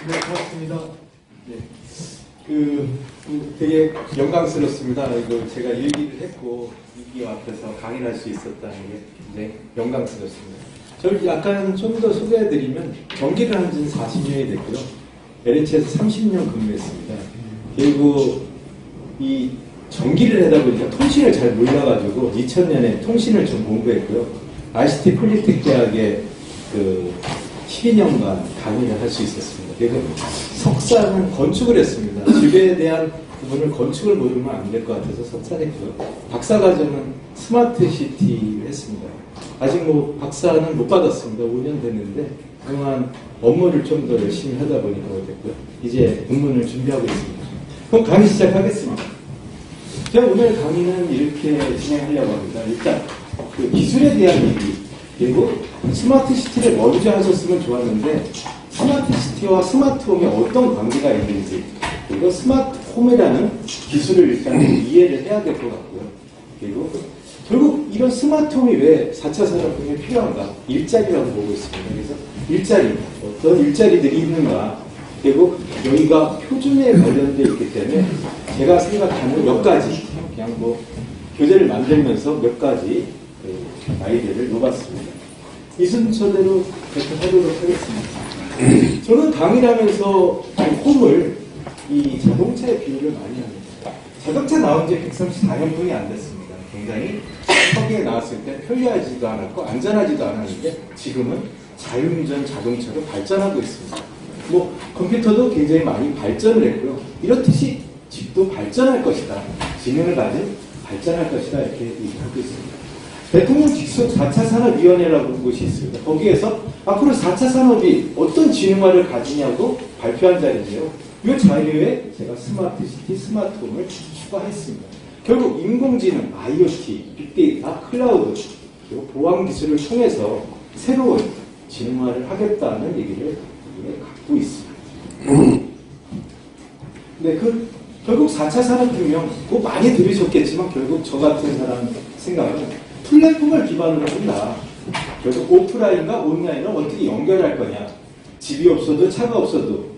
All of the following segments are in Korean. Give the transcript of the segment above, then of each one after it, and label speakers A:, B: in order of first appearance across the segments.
A: 네, 고맙습니다. 네. 되게 영광스럽습니다. 이거 제가 일기를 했고, 일기 앞에서 강의를 할 수 있었다는 게 굉장히 영광스럽습니다. 저를 약간 좀 더 소개해드리면, 전기를 한 지는 40년이 됐고요. LH에서 30년 근무했습니다. 그리고 이 전기를 하다 보니까 통신을 잘 몰라가지고, 2000년에 통신을 좀 공부했고요. ICT 폴리텍 대학에 12년간 강의를 할 수 있었습니다. 그래서 석사는 건축을 했습니다. 집에 대한 부분을 건축을 모르면 안 될 것 같아서 석사를 했고요. 박사과정은 스마트 시티를 했습니다. 아직 박사는 못 받았습니다. 5년 됐는데 그동안 업무를 좀 더 열심히 하다 보니까 됐고요. 이제 논문을 준비하고 있습니다. 그럼 강의 시작하겠습니다. 제가 오늘 강의는 이렇게 진행하려고 합니다. 일단 기술에 대한 얘기, 그리고 스마트 시티를 먼저 하셨으면 좋았는데 스마트 시티와 스마트홈에 어떤 관계가 있는지, 그리고 스마트 홈이라는 기술을 일단 이해를 해야 될 것 같고요. 그리고 결국 이런 스마트 홈이 왜 4차 산업혁명에 필요한가? 일자리라고 보고 있습니다. 그래서 일자리, 어떤 일자리들이 있는가? 그리고 여기가 표준에 관련되어 있기 때문에 제가 생각하는 몇 가지, 그냥 교재를 만들면서 몇 가지 아이디어를 놓았습니다. 이 순서대로 하도록 하겠습니다. 저는 강의를 하면서 홈을 이 자동차에 비유를 많이 합니다. 자동차 나온 지 134년뿐이 안 됐습니다. 굉장히 서기에 나왔을 때 편리하지도 않았고 안전하지도 않았는데 지금은 자율운전 자동차로 발전하고 있습니다. 컴퓨터도 굉장히 많이 발전을 했고요. 이렇듯이 집도 발전할 것이다. 지능을 가진 발전할 것이다. 이렇게 얘기하고 있습니다. 대통령 직속 4차 산업위원회라고 곳이 있습니다. 거기에서 앞으로 4차 산업이 어떤 진흥화를 가지냐고 발표한 자리인데요. 이 자료에 제가 스마트 시티, 스마트홈을 추가했습니다. 결국 인공지능, IoT, 빅데이터, 클라우드, 그리고 보안 기술을 통해서 새로운 진흥화를 하겠다는 얘기를 갖고 있습니다. 네, 결국 4차 산업혁명, 많이 들으셨겠지만 결국 저 같은 사람 생각은 플랫폼을 기반으로 한다. 결국 오프라인과 온라인을 어떻게 연결할 거냐. 집이 없어도 차가 없어도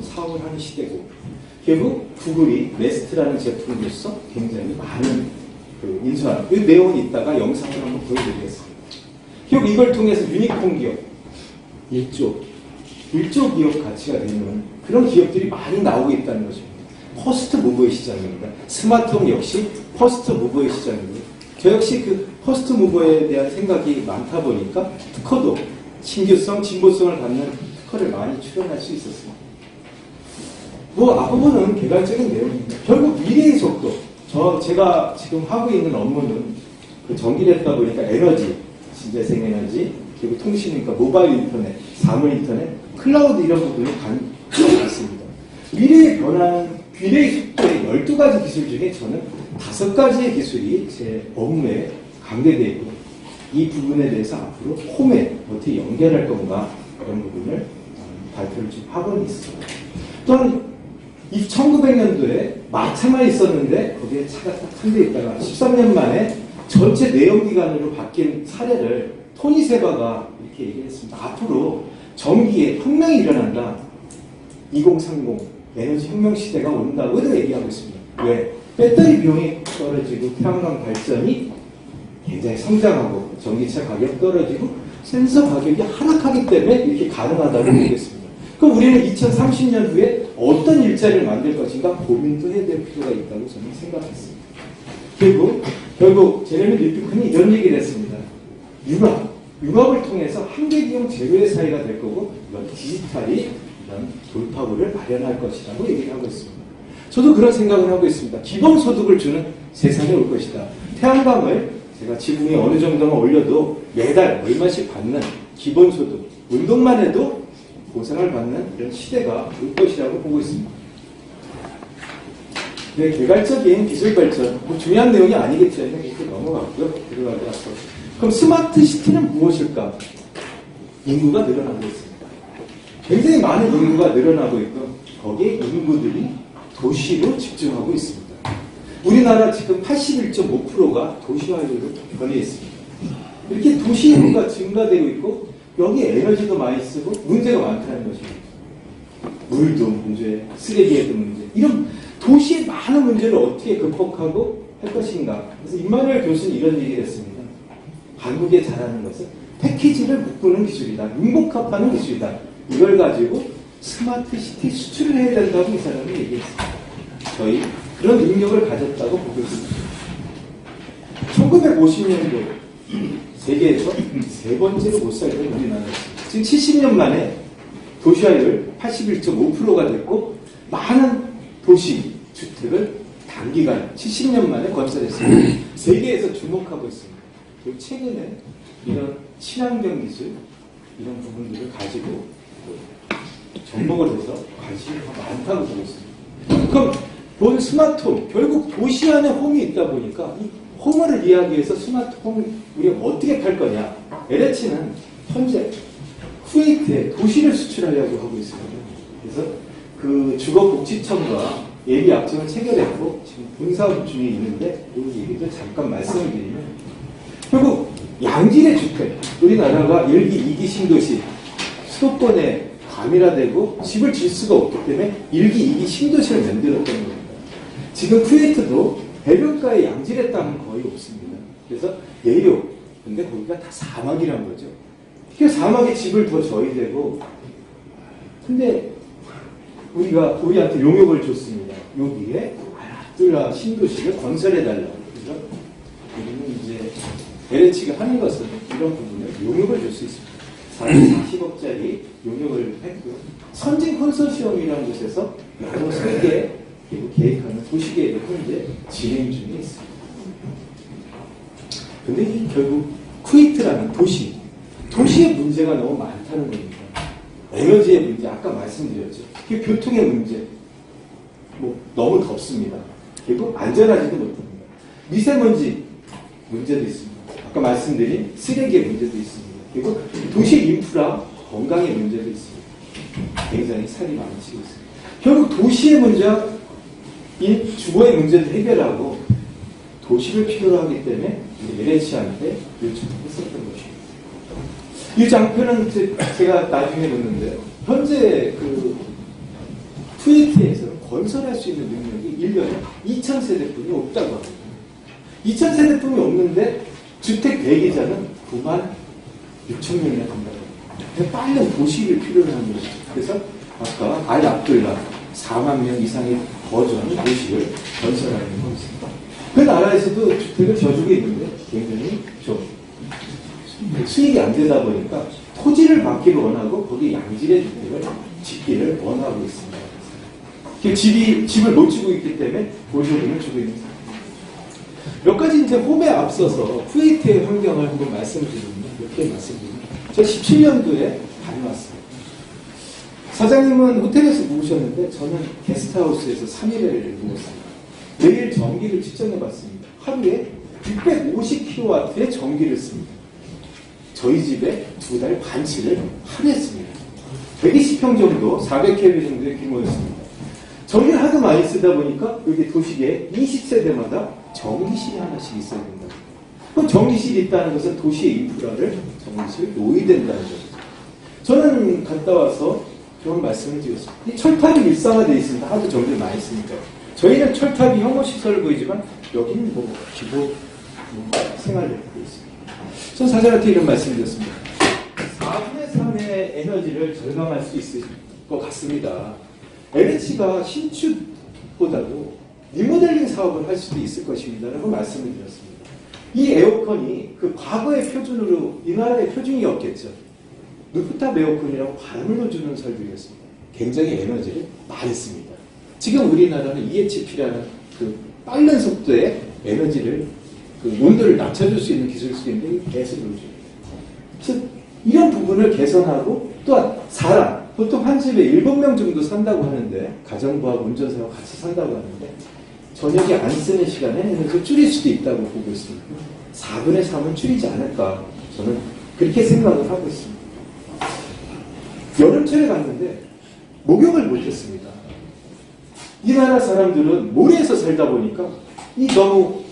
A: 사업을 하는 시대고, 결국 구글이 네스트라는 제품으로서 굉장히 많은 인수하는 이 내용이 있다가 영상을 한번 보여드리겠습니다. 결국 이걸 통해서 유니콘 기업, 1조 기업 가치가 되는 그런 기업들이 많이 나오고 있다는 것입니다. 퍼스트 무버의 시장입니다. 스마트홈 역시 퍼스트 무버의 시장입니다. 저 역시 퍼스트 무버에 대한 생각이 많다 보니까 특허도 신규성, 진보성을 갖는 특허를 많이 출연할 수 있었습니다. 앞부분은 개괄적인 내용입니다. 결국 미래의 속도, 제가 지금 하고 있는 업무는 전기를 했다 보니까 에너지, 신재생에너지, 그리고 통신이니까 모바일 인터넷, 사물 인터넷, 클라우드 이런 부분이 많습니다. 미래의 변화는 미래의 속도의 12가지 기술 중에 저는 5가지의 기술이 제 업무에 강대되어 있고, 이 부분에 대해서 앞으로 홈에 어떻게 연결할 건가 이런 부분을 발표를 좀 하고 있습니다. 또한 1900년도에 마차만 있었는데 거기에 차가 딱 탄 데 있다가 13년 만에 전체 내연기관으로 바뀐 사례를 토니 세바가 이렇게 얘기했습니다. 앞으로 전기에 혁명이 일어난다. 2030 에너지 혁명 시대가 온다고 얘기하고 있습니다. 왜? 배터리 비용이 떨어지고 태양광 발전이 굉장히 성장하고 전기차 가격 떨어지고 센서 가격이 하락하기 때문에 이렇게 가능하다고 얘기했습니다. 그럼 우리는 2030년 후에 어떤 일자리를 만들 것인가 고민도 해야 될 필요가 있다고 저는 생각했습니다. 결국 제레미 리피컨이 이런 얘기를 했습니다. 융합을 통해서 한계기용 제로의 사회가 될 거고 이건 디지털이 이런 돌파구를 마련할 것이라고 얘기를 하고 있습니다. 저도 그런 생각을 하고 있습니다. 기본소득을 주는 세상이 올 것이다. 태양광을 제가 지붕에 어느 정도만 올려도 매달 얼마씩 받는 기본소득, 운동만 해도 보상을 받는 이런 시대가 올 것이라고 보고 있습니다. 네, 개괄적인 기술 발전, 중요한 내용이 아니겠죠. 이렇게 넘어갔고요. 들어가고 앞서. 그럼 스마트 시티는 무엇일까? 인구가 늘어나고 있습니다. 굉장히 많은 인구가 늘어나고 있고 거기에 인구들이 도시로 집중하고 있습니다. 우리나라 지금 81.5%가 도시화율로 변해 있습니다. 이렇게 도시 인구가 증가되고 있고 여기에 에너지도 많이 쓰고 문제가 많다는 것입니다. 물도 문제, 쓰레기에도 문제, 이런 도시의 많은 문제를 어떻게 극복하고 할 것인가. 그래서 임마누엘 교수는 이런 얘기를 했습니다. 한국에 잘하는 것은 패키지를 묶는 기술이다. 융복합하는 기술이다. 이걸 가지고 스마트 시티 수출을 해야 된다고 이 사람이 얘기했습니다. 저희 그런 능력을 가졌다고 보고 있습니다. 1950년도 세계에서 세 번째로 못 살던 우리나라였습니다. 지금 70년 만에 도시화율 81.5%가 됐고 많은 도시 주택을 단기간 70년 만에 건설했습니다. 세계에서 주목하고 있습니다. 그리고 최근에 이런 친환경 기술 이런 부분들을 가지고 접목을 해서 관심이 더 많다고 보고 있습니다. 그럼 본 스마트홈, 결국 도시 안에 홈이 있다 보니까 이 홈을 이야기해서 스마트홈 우리가 어떻게 팔 거냐. LH는 현재 쿠웨이트에 도시를 수출하려고 하고 있습니다. 그래서 그 주거복지청과 예비 약정을 체결했고 지금 분사업 중에 있는데 이 얘기도 잠깐 말씀을 드리면 결국 양질의 주택, 우리나라가 1기, 2기 신도시 수도권에 과밀화되고 집을 질 수가 없기 때문에 1기, 2기 신도시를 만들었던 겁니다. 지금 쿠웨이트도 해변가에 양질의 땅은 거의 없습니다. 그래서 예요. 근데 거기가 다 사막이란 거죠. 그 사막에 집을 더 져야 되고, 근데 우리한테 용역을 줬습니다. 여기에 아라툴라 신도시를 건설해달라고. 그래서 우리는 이제 LH가 하는 것은 이런 부분을 용역을 줄 수 있습니다. 440억짜리 용역을 했고요. 선진 컨소시엄이라는 곳에서 여러 세계 그리고 계획하는 도시계획을 현재 진행 중에 있습니다. 근데 이 결국 쿠웨이트라는 도시의 문제가 너무 많다는 겁니다. 에너지의 문제, 아까 말씀드렸죠. 교통의 문제, 너무 덥습니다. 그리고 안전하지도 못합니다. 미세먼지 문제도 있습니다. 아까 말씀드린 쓰레기의 문제도 있습니다. 그리고 도시 인프라, 건강의 문제도 있습니다. 굉장히 살이 많아지고 있습니다. 결국 도시의 문제와 이 주거의 문제를 해결하고 도시를 필요로 하기 때문에 LH한테 요청했었던 것입니다. 이 장표는 제가 나중에 봤는데 현재 그 쿠웨이트에서는 건설할 수 있는 능력이 1년에 2,000세대뿐이 없다고 합니다. 2,000세대뿐이 없는데 주택 대기자는 9만 6천 명이나 된다고 합니다. 빠른 도시를 필요로 하는 것이죠. 그래서 아까 알압둘라 4만 명 이상이 거주하는 도시를 건설하는 것입니다. 그 나라에서도 주택을 져주고 있는데 굉장히 좀 수익이 안 되다 보니까 토지를 받기를 원하고 거기 양질의 주택을 짓기를 원하고 있습니다. 집을 못 주고 있기 때문에 보조금을 주고 있는 상황입니다. 몇 가지 이제 홈에 앞서서 쿠웨이트의 환경을 한번 말씀드리면 이렇게 말씀드립니다. 제가 17년도에 다녀왔습니다. 사장님은 호텔에서 묵으셨는데 저는 게스트하우스에서 3일을 묵었습니다. 매일 전기를 측정해 봤습니다. 하루에 650kW의 전기를 씁니다. 저희 집에 2달 반치를 할애했습니다. 120평 정도, 400kW 정도의 규모였습니다. 전기를 하도 많이 쓰다 보니까 여기 도시계에 20세대마다 전기실이 하나씩 있어야 된다. 그럼 전기실이 있다는 것은 도시의 인프라를 전기실을 놓아야 된다는 거죠. 저는 갔다 와서 그런 말씀을 드렸습니다. 이 철탑이 일상화되어 있습니다. 하도 전기를 많이 쓰니까. 저희는 철탑이 혐오시설을 보이지만 여기는 기본 생활을 하고 있습니다. 전 사장한테 이런 말씀을 드렸습니다. 4분의 3의 에너지를 절감할 수 있을 것 같습니다. LH가 신축보다도 리모델링 사업을 할 수도 있을 것입니다. 라고 말씀을 드렸습니다. 이 에어컨이 그 과거의 표준으로 이 나라의 표준이었겠죠. 루프탑 에어컨이라고 바람을 넣어주는 설비였습니다. 굉장히 에너지를 많이 씁니다. 지금 우리나라는 EHP라는 그 빠른 속도의 에너지를 그 온도를 낮춰줄 수 있는 기술을 쓰는데 계속 넣어줍니다. 그래서 이런 부분을 개선하고 또한 사람, 보통 한 집에 7명 정도 산다고 하는데 가정부하고 운전사와 같이 산다고 하는데 저녁에 안 쓰는 시간에 에너지를 줄일 수도 있다고 보고 있습니다. 4분의 3은 줄이지 않을까 저는 그렇게 생각을 하고 있습니다. 여름철에 갔는데 목욕을 못했습니다. 이 나라 사람들은 모래에서 살다 보니까 이 너무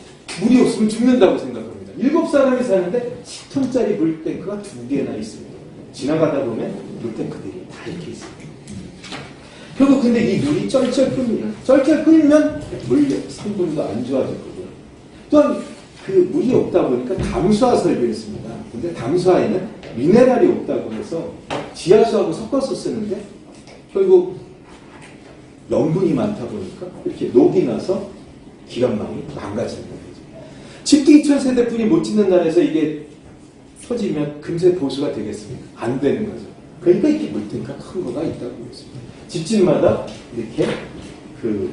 A: 물이 없으면 죽는다고 생각합니다. 7사람이 사는데 10톤짜리 물탱크가 2개나 있습니다. 지나가다 보면 물탱크들이 다 이렇게 있습니다. 결국 근데 이 물이 쩔쩔 끓으면, 쩔쩔 끓으면 물 성분도 안 좋아졌거든요. 또한 그 물이 없다 보니까 담수화 설비를 씁니다. 근데 담수화에는 미네랄이 없다고 해서 지하수하고 섞어서 쓰는데 결국 염분이 많다 보니까 이렇게 녹이 나서 기관망이 망가지는 거죠. 집도 2000세대뿐이 못 짓는 나라에서 이게 터지면 금세 보수가 되겠습니까? 안 되는 거죠. 그러니까 이렇게 물탱크가 큰 거가 있다고 보겠습니다. 집집마다 이렇게 그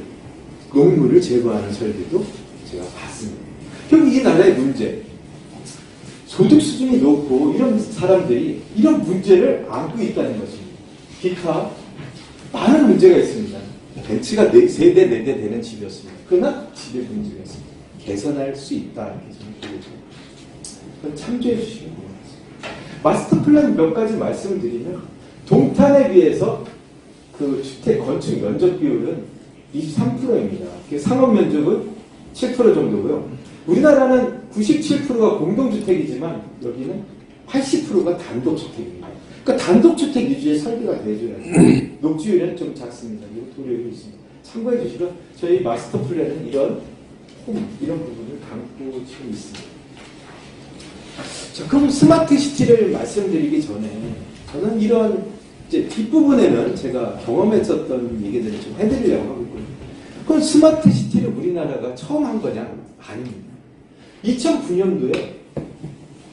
A: 녹물을 제거하는 설비도 제가 봤습니다. 결국 이 나라의 문제, 소득 수준이 높고 이런 사람들이 이런 문제를 안고 있다는 것입니다. 기타 많은 문제가 있습니다. 벤츠가 3대, 4대 되는 집이었습니다. 그러나 집에 문제가 있습니다. 개선할 수 있다. 이렇게 저는 보고 있습니다. 그건 참조해 주시면 고맙습니다. 마스터 플랜 몇 가지 말씀을 드리면 동탄에 비해서 그 주택 건축 면적 비율은 23%입니다. 상업 면적은 7% 정도고요. 우리나라는 97%가 공동주택이지만 여기는 80%가 단독주택입니다. 그러니까 단독주택 위주의 설계가 돼줘야지. 녹지율은 좀 작습니다. 이거 도료율이 있습니다. 참고해 주시면 저희 마스터 플랜은 이런 부분을 담고 지금 있습니다. 자, 그럼 스마트 시티를 말씀드리기 전에 저는 이런 이제 뒷부분에는 제가 경험했었던 얘기들을 좀 해드리려고 하고 있거든요. 그럼 스마트 시티를 우리나라가 처음 한 거냐? 아닙니다. 2009년도에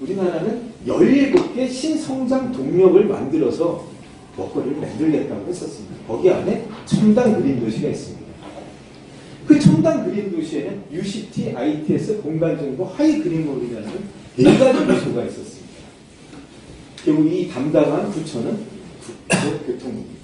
A: 우리나라는 17개 신성장 동력을 만들어서 먹거리를 만들겠다고 했었습니다. 거기 안에 첨단 그린 도시가 있습니다. 그 첨단 그린 도시에는 UCT, ITS, 공간정보, 하이 그린몰이라는 4가지 요소가 있었습니다. 결국 이 담당한 부처는 국토교통부입니다.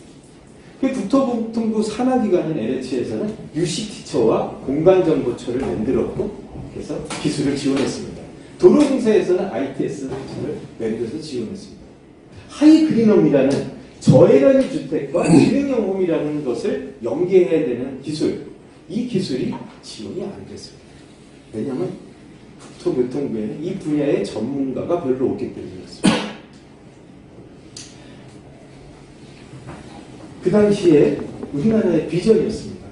A: 그 국토교통부 산하기관인 LH에서는 UCT처와 공간정보처를 만들었고 그래서 기술을 지원했습니다. 도로공사에서는 ITS 기술을 만들어서 지원했습니다. 하이 그린홈이라는 저에너지 주택과 기능형 홈이라는 것을 연계해야 되는 기술, 이 기술이 지원이 안 됐습니다. 왜냐하면 국토교통부에는 이 분야의 전문가가 별로 없기 때문이었습니다. 그 당시에 우리나라의 비전이었습니다.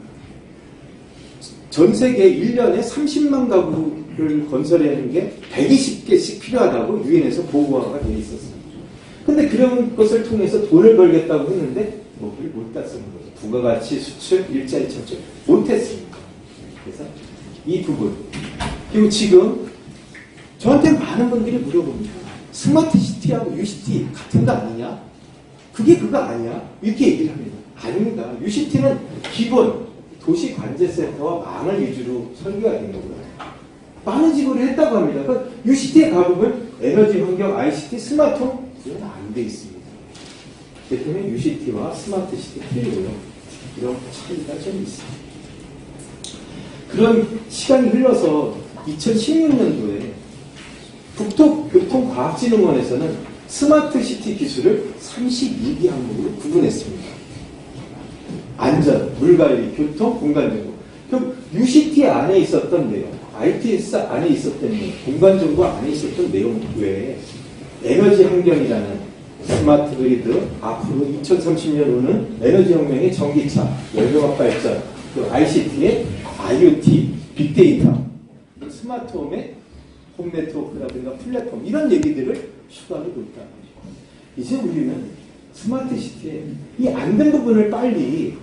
A: 전 세계 1년에 30만 가구를 건설하는 게 120개씩 필요하다고 유엔에서 보고가 되어 있었습니다. 근데 그런 것을 통해서 돈을 벌겠다고 했는데 뭐를 못 땄습니다. 부가가치 수출, 일자리 창출 못했습니다. 그래서 이 부분 그리고 지금 저한테 많은 분들이 물어봅니다. 스마트 시티하고 UCT 같은 거 아니냐? 그게 그거 아니야? 이렇게 얘기를 합니다. 아닙니다. UCT는 기본 도시관제센터와 망을 위주로 설계가 된 거고요. 많은 지구를 했다고 합니다. 그러니까 UCT에 가보면 에너지 환경, ICT, 스마트홈 이건 안 돼 있습니다. 그렇기 때문에 UCT와 스마트 시티 필요해요. 이런 차이가 좀 있습니다. 그런 시간이 흘러서 2016년도에 국토교통과학진흥원에서는 스마트 시티 기술을 32개 항목으로 구분했습니다. 안전, 물관리, 교통, 공간정보. 그럼 UCT 안에 있었던 내용, ITS 안에 있었던 내용, 공간정보 안에 있었던 내용 외에 에너지 환경이라는 스마트 그리드, 앞으로 2030년 오는 에너지 혁명의 전기차, 열병합 발전, 또 ICT의 IoT, 빅데이터, 스마트홈의 홈 네트워크라든가 플랫폼 이런 얘기들을 추가로 놓다는 거죠. 이제 우리는 스마트 시티에 이 안 된 부분을 빨리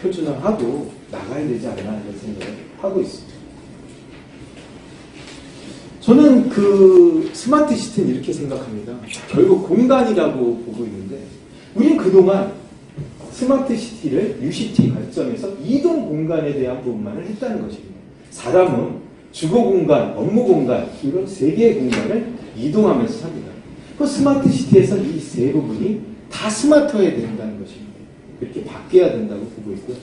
A: 표준화하고 나가야 되지 않나 이런 생각을 하고 있습니다. 저는 그 스마트 시티는 이렇게 생각합니다. 결국 공간이라고 보고 있는데 우리는 그동안 스마트 시티를 UCT 관점에서 이동 공간에 대한 부분만을 했다는 것입니다. 사람은 주거 공간, 업무 공간 이런 3개의 공간을 이동하면서 삽니다. 그 스마트 시티에서 이 3부분이 다 스마트해야 된다는 것입니다. 이렇게 바뀌어야 된다고 보고 있고요.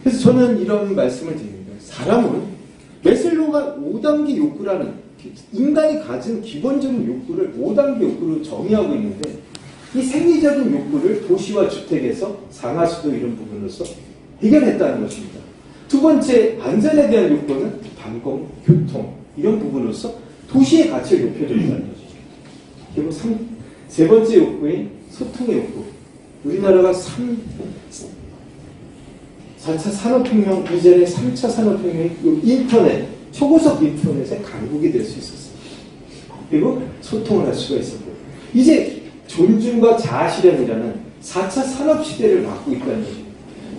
A: 그래서 저는 이런 말씀을 드립니다. 사람은 매슬로우가 5단계 욕구라는 인간이 가진 기본적인 욕구를 5단계 욕구로 정의하고 있는데 이 생리적인 욕구를 도시와 주택에서 상하수도 이런 부분으로서 해결했다는 것입니다. 두 번째, 안전에 대한 욕구는 방공, 교통 이런 부분으로서 도시의 가치를 높여준다는 것이죠. 그리고 세 번째 욕구인 소통의 욕구. 우리나라가 4차 산업혁명 이전에 3차 산업혁명이 인터넷, 초고속 인터넷의 강국이 될 수 있었어요. 그리고 소통을 할 수가 있었고, 이제 존중과 자아실현이라는 4차 산업시대를 맞고 있다는 것입니다.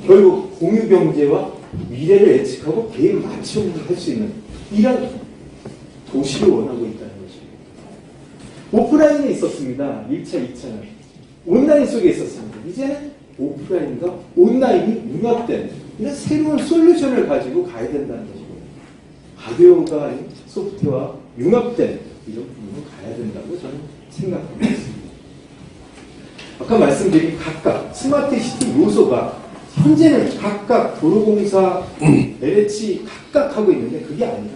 A: 결국 공유경제와 미래를 예측하고 개인 맞춤을 할 수 있는 이런 도시를 원하고 있다는 것입니다. 오프라인에 있었습니다. 1차, 2차는. 온라인 속에 있었습니다. 이제는 오프라인과 온라인이 융합된 이런 새로운 솔루션을 가지고 가야 된다는 것이고, 하드웨어가 아닌 소프트웨어와 융합된 이런 부분으로 가야 된다고 저는 생각하고 있습니다. 아까 말씀드린 각각 스마트 시티 요소가 현재는 각각 도로공사, LH 각각 하고 있는데, 그게 아니라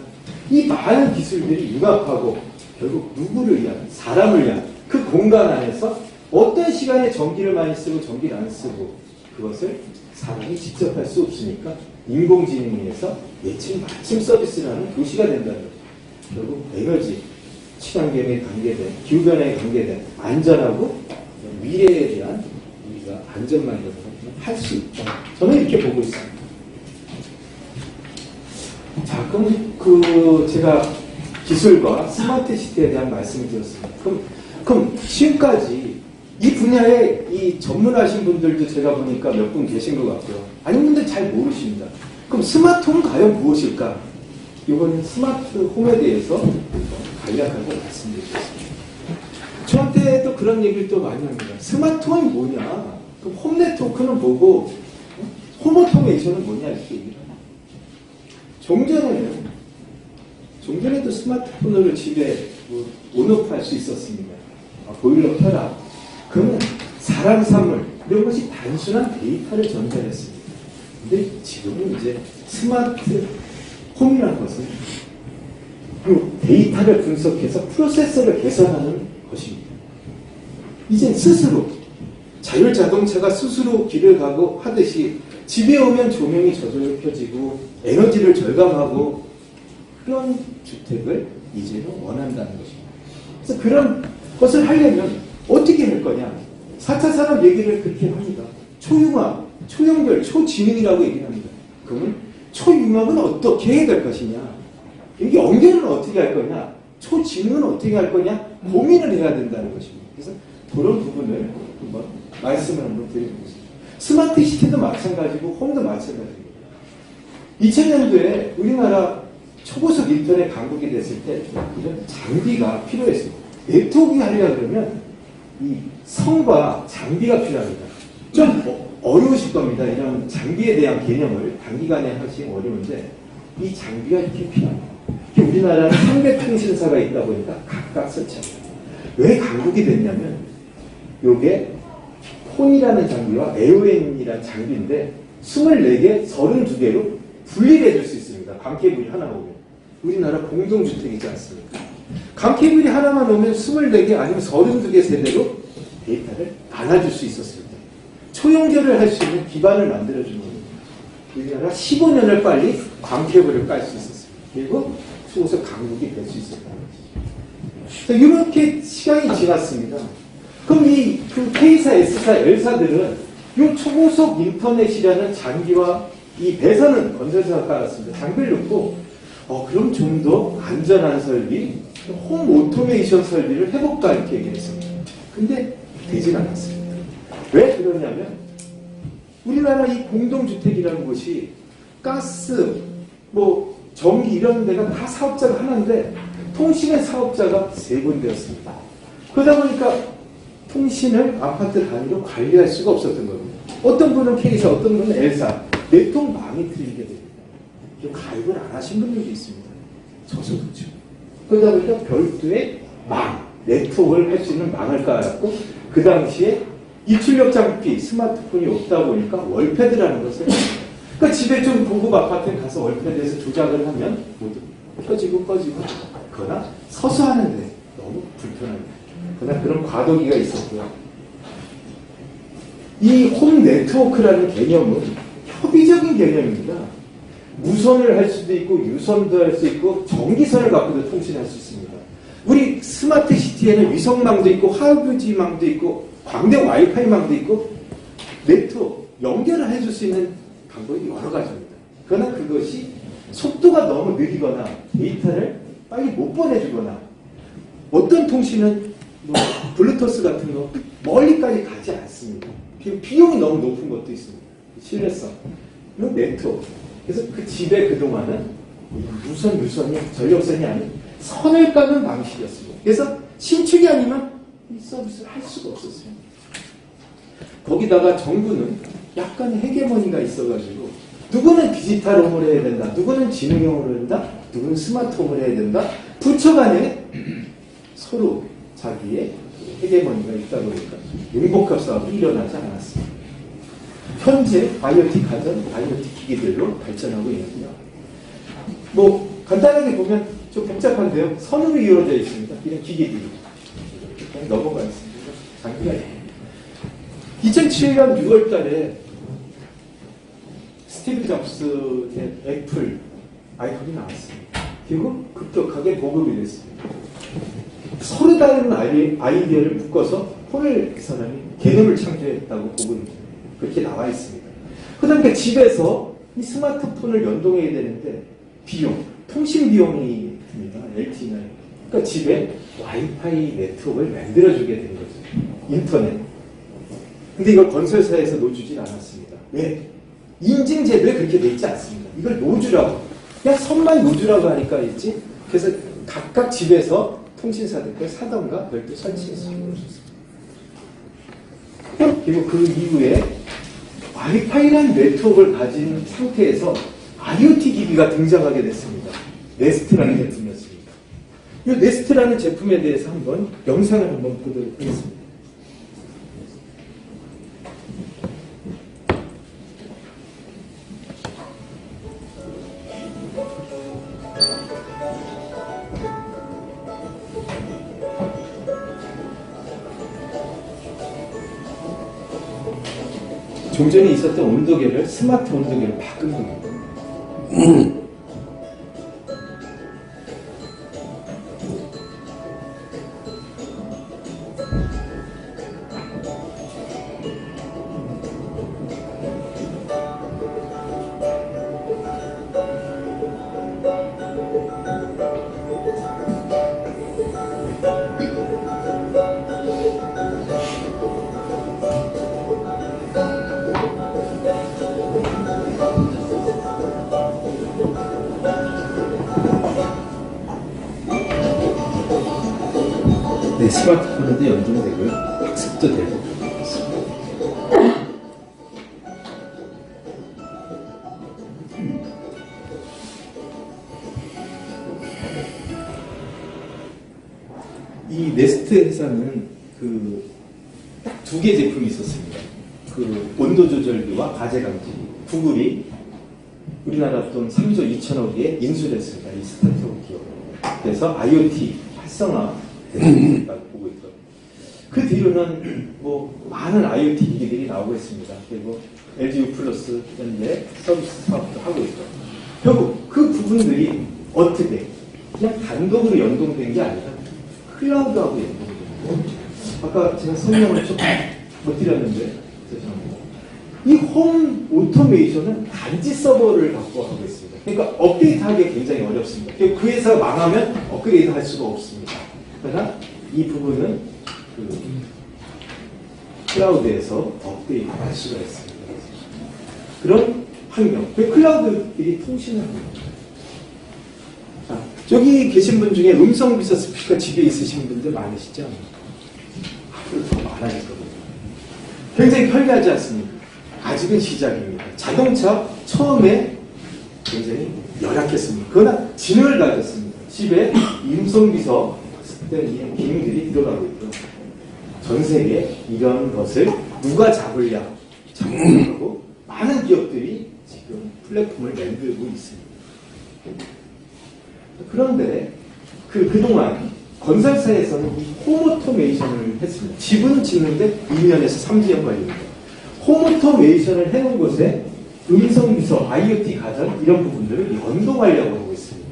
A: 이 많은 기술들이 융합하고 결국 누구를 위한, 사람을 위한 그 공간 안에서 어떤 시간에 전기를 많이 쓰고 전기를 안 쓰고, 그것을 사람이 직접 할 수 없으니까 인공지능에 의해서 예측 맞춤 서비스라는 도시가 된다는 거죠. 결국 에너지, 친환경에 관계된, 기후변화에 관계된 안전하고 미래에 대한 우리가 안전망이라고 할 수 있다. 저는 이렇게 보고 있습니다. 자, 그럼 제가 기술과 스마트 시티에 대한 말씀을 드렸습니다. 그럼 지금까지 이 분야에 이 전문하신 분들도 제가 보니까 몇 분 계신 것 같고요. 아닌 분들 잘 모르십니다. 그럼 스마트홈은 과연 무엇일까? 이번 스마트 홈에 대해서 간략하게 말씀드리겠습니다. 저한테도 그런 얘기를 또 많이 합니다. 스마트홈이 뭐냐? 그럼 홈 네트워크는 뭐고, 홈 오토메이션은 뭐냐? 이렇게 얘기를 합니다. 종전에도 스마트폰으로 집에 온오프 할 수 있었습니다. 보일러 켜라. 그러면 사람 사물, 이런 것이 단순한 데이터를 전달했습니다. 근데 지금은 이제 스마트 홈이라는 것은 그 데이터를 분석해서 프로세서를 개선하는 것입니다. 이제 스스로 자율자동차가 스스로 길을 가고 하듯이 집에 오면 조명이 저절로 켜지고 에너지를 절감하고 그런 주택을 이제는 원한다는 것입니다. 그래서 그런 것을 하려면 어떻게 할 거냐? 4차 산업 얘기를 그렇게 합니다. 초융합, 초연결, 초지능이라고 얘기를 합니다. 그러면 초융합은 어떻게 해야 될 것이냐? 여기 연결은 어떻게 할 거냐? 초지능은 어떻게 할 거냐? 고민을 해야 된다는 것입니다. 그래서 그런 부분을 한번 말씀을 한번 드려보겠습니다. 스마트 시티도 마찬가지고 홈도 마찬가지입니다. 2000년도에 우리나라 초고속 인터넷 강국이 됐을 때 이런 장비가 필요했습니다. 네트워크 하려고 그러면 이 성과 장비가 필요합니다. 좀 어려우실 겁니다. 이런 장비에 대한 개념을 단기간에 하시기 어려운데 이 장비가 이렇게 필요합니다. 우리나라는 상대 통신사가 있다 보니까 각각 설치합니다. 왜 강국이 됐냐면 요게 폰이라는 장비와 AON이라는 장비인데 24개, 32개로 분리해 줄 수 있습니다. 강케이블이 하나 오면. 우리나라 공동주택이지 않습니까? 강케이블이 하나만 오면 24개 아니면 32개 세대로 데이터를 나눠줄 수 있었습니다. 초연결을 할 수 있는 기반을 만들어주는 겁니다. 우리나라 15년을 빨리 광케이블을 깔 수 있었습니다. 그리고 초고속 강국이 될 수 있었다는 것이죠. 이렇게 시간이 지났습니다. 그럼 그 K사, S사, L사들은 이 초고속 인터넷이라는 장비와 이 배선은 건설사가 깔았습니다. 장비를 넣고 그럼 좀 더 안전한 설비, 홈 오토메이션 설비를 해볼까 이렇게 얘기했습니다. 근데 되진 않았습니다. 왜 그러냐면 우리나라 이 공동주택이라는 곳이 가스, 전기 이런 데가 다 사업자가 하나인데 통신의 사업자가 3군데였습니다. 그러다 보니까 통신을 아파트 단위로 관리할 수가 없었던 겁니다. 어떤 분은 K사, 어떤 분은 L사, 네트워크망이 틀리게 됩니다. 가입을 안 하신 분들도 있습니다. 저도 그렇죠. 그러다 보니까 별도의 네트워크를 할 수 있는 망을 깔았고 그 당시에 입출력 장비, 스마트폰이 없다 보니까 월패드라는 것을 그러니까 집에 좀 고급 아파트에 가서 월패드에서 조작을 하면 모두 켜지고 꺼지고 그러나 서서 하는데 너무 불편합니다. 그러나 그런 과도기가 있었고요. 이 홈 네트워크라는 개념은 협의적인 개념입니다. 무선을 할 수도 있고 유선도 할 수 있고 전기선을 갖고도 통신할 수 있습니다. 우리 스마트 시티에는 위성망도 있고 5G망도 있고 광대 와이파이망도 있고 네트워크, 연결을 해줄 수 있는 방법이 여러 가지입니다. 그러나 그것이 속도가 너무 느리거나 데이터를 빨리 못 보내주거나 어떤 통신은 뭐 블루투스 같은 거 멀리까지 가지 않습니다. 비용이 너무 높은 것도 있습니다. 신뢰성. 이건 네트워크. 그래서 그 집에 그동안은 유선이 전력선이 아닌 선을 까는 방식이었습니다. 그래서 신축이 아니면 이 서비스를 할 수가 없었어요. 거기다가 정부는 약간의 헤게모니가 있어가지고 누구는 디지털홈을 해야 된다, 누구는 지능형으로 해야 된다, 누구는 스마트홈을 해야 된다. 부처 간에 서로 자기의 헤게모니가 있다 보니까 융복합 사업이 일어나지 않았습니다. 현재 IoT 가전, IoT 기기들로 발전하고 있는데요. 뭐 간단하게 보면 좀 복잡한데요. 선으로 이루어져 있습니다. 이런 기기들이. 그냥 넘어가겠습니다. 장기가 2007년 6월 달에 스티브 잡스의 애플 아이폰이 나왔습니다. 그리고 급격하게 보급이 됐습니다. 서로 다른 아이디어를 묶어서 폰을 그 사람이 개념을 창조했다고 보고는 그렇게 나와 있습니다. 그다음에 집에서 이 스마트폰을 연동해야 되는데 비용, 통신 비용이 듭니다. LTE나. 그러니까 집에 와이파이 네트워크를 만들어주게 된 거죠. 인터넷. 근데 이걸 건설사에서 놓주진 않았습니다. 왜? 인증제도에 그렇게 돼 있지 않습니다. 이걸 놓주라고. 그냥 선만 놓주라고 하니까 있지. 그래서 각각 집에서 통신사들 걸 사던가 별도 설치해서 놓으셨습니다. 그리고 그 이후에 와이파이라는 네트워크를 가진 상태에서 IoT 기기가 등장하게 됐습니다. 네스트라는 제품이었습니다. 이 네스트라는 제품에 대해서 한번 영상을 한번 보도록 하겠습니다. 좀 전에 있었던 온도계를 스마트 온도계로 바꾼 겁니다. 네, 스마트폰에도 연동되고요. 학습도 되고. 이 네스트 회사는 딱 두 개 제품이 있었습니다. 온도 조절기와 가제 감지. 구글이 우리나라 돈 3조 2천억에 인수를 했습니다. 이 스타트업 기업. 그래서 IoT 활성화 보고 있죠. 그 뒤로는 뭐 많은 IoT 기기들이 나오고 있습니다. 그리고 LG U 플러스 현재 서비스 사업도 하고 있죠. 결국 그 부분들이 어떻게 그냥 단독으로 연동된 게 아니라 클라우드하고 연동된 거죠. 아까 제가 설명을 좀 못 드렸는데 죄송합니다. 이 홈 오토메이션은 단지 서버를 갖고 하고 있습니다. 그러니까 업데이트하기 굉장히 어렵습니다. 그 회사가 망하면 업그레이드 할 수가 없습니다. 그러나 이 부분은 클라우드에서 업데이트 할 수가 있습니다. 그런 환경, 클라우드끼리 통신을 합니다. 자, 여기 계신 분 중에 음성 비서 스피커 집에 있으신 분들 많으시죠? 앞으로 더 많아질 거거든요. 굉장히 편리하지 않습니까? 아직은 시작입니다. 자동차 처음에 굉장히 열악했습니다. 그러나 지능을 가졌습니다. 집에 음성비서 어떤 기능들이 들어가고 있고 전 세계에 이런 것을 누가 잡으려 하고 많은 기업들이 지금 플랫폼을 만들고 있습니다. 그런데 그동안 건설사에서는 이 홈오토메이션을 했습니다. 집은 짓는데 2년에서 3년 걸립니다. 홈오토메이션을 해놓은 곳에 음성비서, IoT 가전 이런 부분들을 연동하려고 하고 있습니다.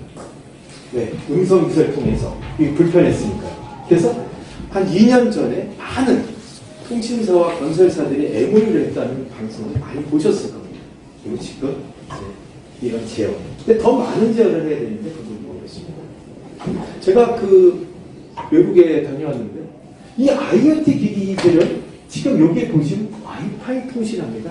A: 네, 음성비서를 통해서 이게 불편했으니까요. 그래서 한 2년 전에 많은 통신사와 건설사들이 MOU를 했다는 방송을 많이 보셨을 겁니다. 그리고 지금 이런 제어. 근데 더 많은 제어를 해야 되는데 그걸 모르겠습니다. 제가 그 외국에 다녀왔는데 이 IoT 기기들은 지금 여기 보시면 와이파이 통신합니다.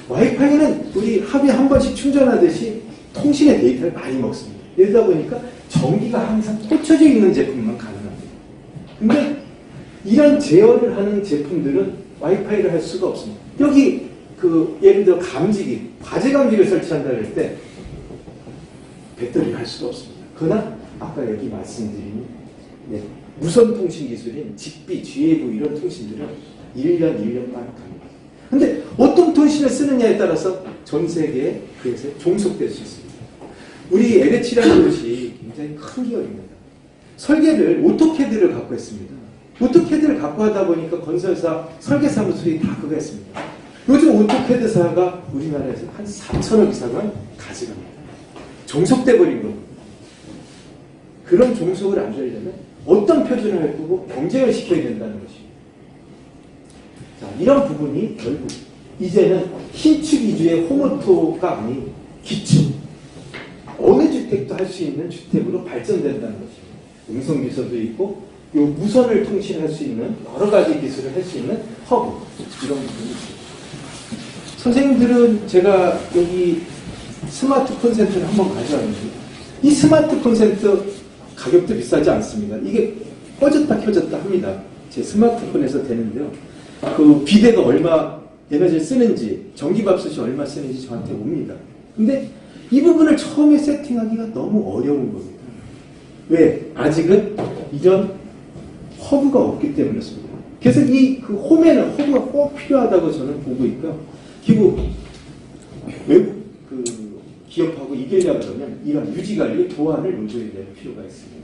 A: 와이파이는 우리 하루에 한 번씩 충전하듯이 통신의 데이터를 많이 먹습니다. 이러다 보니까 전기가 항상 꽂혀져 있는 제품만 가능합니다. 근데 이런 제어를 하는 제품들은 와이파이를 할 수가 없습니다. 여기 그 예를 들어 감지기, 과제 감지기를 설치한다 할 때 배터리를 할 수가 없습니다. 그러나 아까 여기 말씀드린 무선 통신 기술인 직비, GAV 이런 통신들은 1년 빠르답니다. 근데 어떤 통신을 쓰느냐에 따라서 전 세계에 그래서 종속될 수 있습니다. 우리 LH라는 곳이 굉장히 큰 기업입니다. 설계를 오토캐드를 갖고 했습니다. 오토캐드를 갖고 하다 보니까 건설사 설계사무소에 다 그거 했습니다. 요즘 오토캐드사가 우리나라에서 한 4천억 이상을 가져갑니다. 종속돼 버린 겁니다. 그런 종속을 안 되려면 어떤 표준을 할 거고 경쟁을 시켜야 된다는 것입니다. 자, 이런 부분이 결국 이제는 신축 위주의 홈오토가 아닌 기축, 어느 주택도 할 수 있는 주택으로 발전된다는 것입니다. 음성 기술도 있고 요 무선을 통신할 수 있는 여러 가지 기술을 할 수 있는 허브, 이런 부분이 있습니다. 선생님들은 제가 여기 스마트 콘센트를 한번 가져왔는데 이 스마트 콘센트 가격도 비싸지 않습니다. 이게 꺼졌다 켜졌다 합니다. 제 스마트폰에서 되는데요. 그 비대가 얼마 에너지를 쓰는지, 전기밥솥이 얼마 쓰는지 저한테 옵니다. 근데 이 부분을 처음에 세팅하기가 너무 어려운 겁니다. 왜? 아직은 이런 허브가 없기 때문이었습니다. 그래서 이 그 홈에는 허브가 꼭 필요하다고 저는 보고 있고요. 결국 외국 그 기업하고 이기려고 그러면 이런 유지관리 보완을 요구해야 될 필요가 있습니다.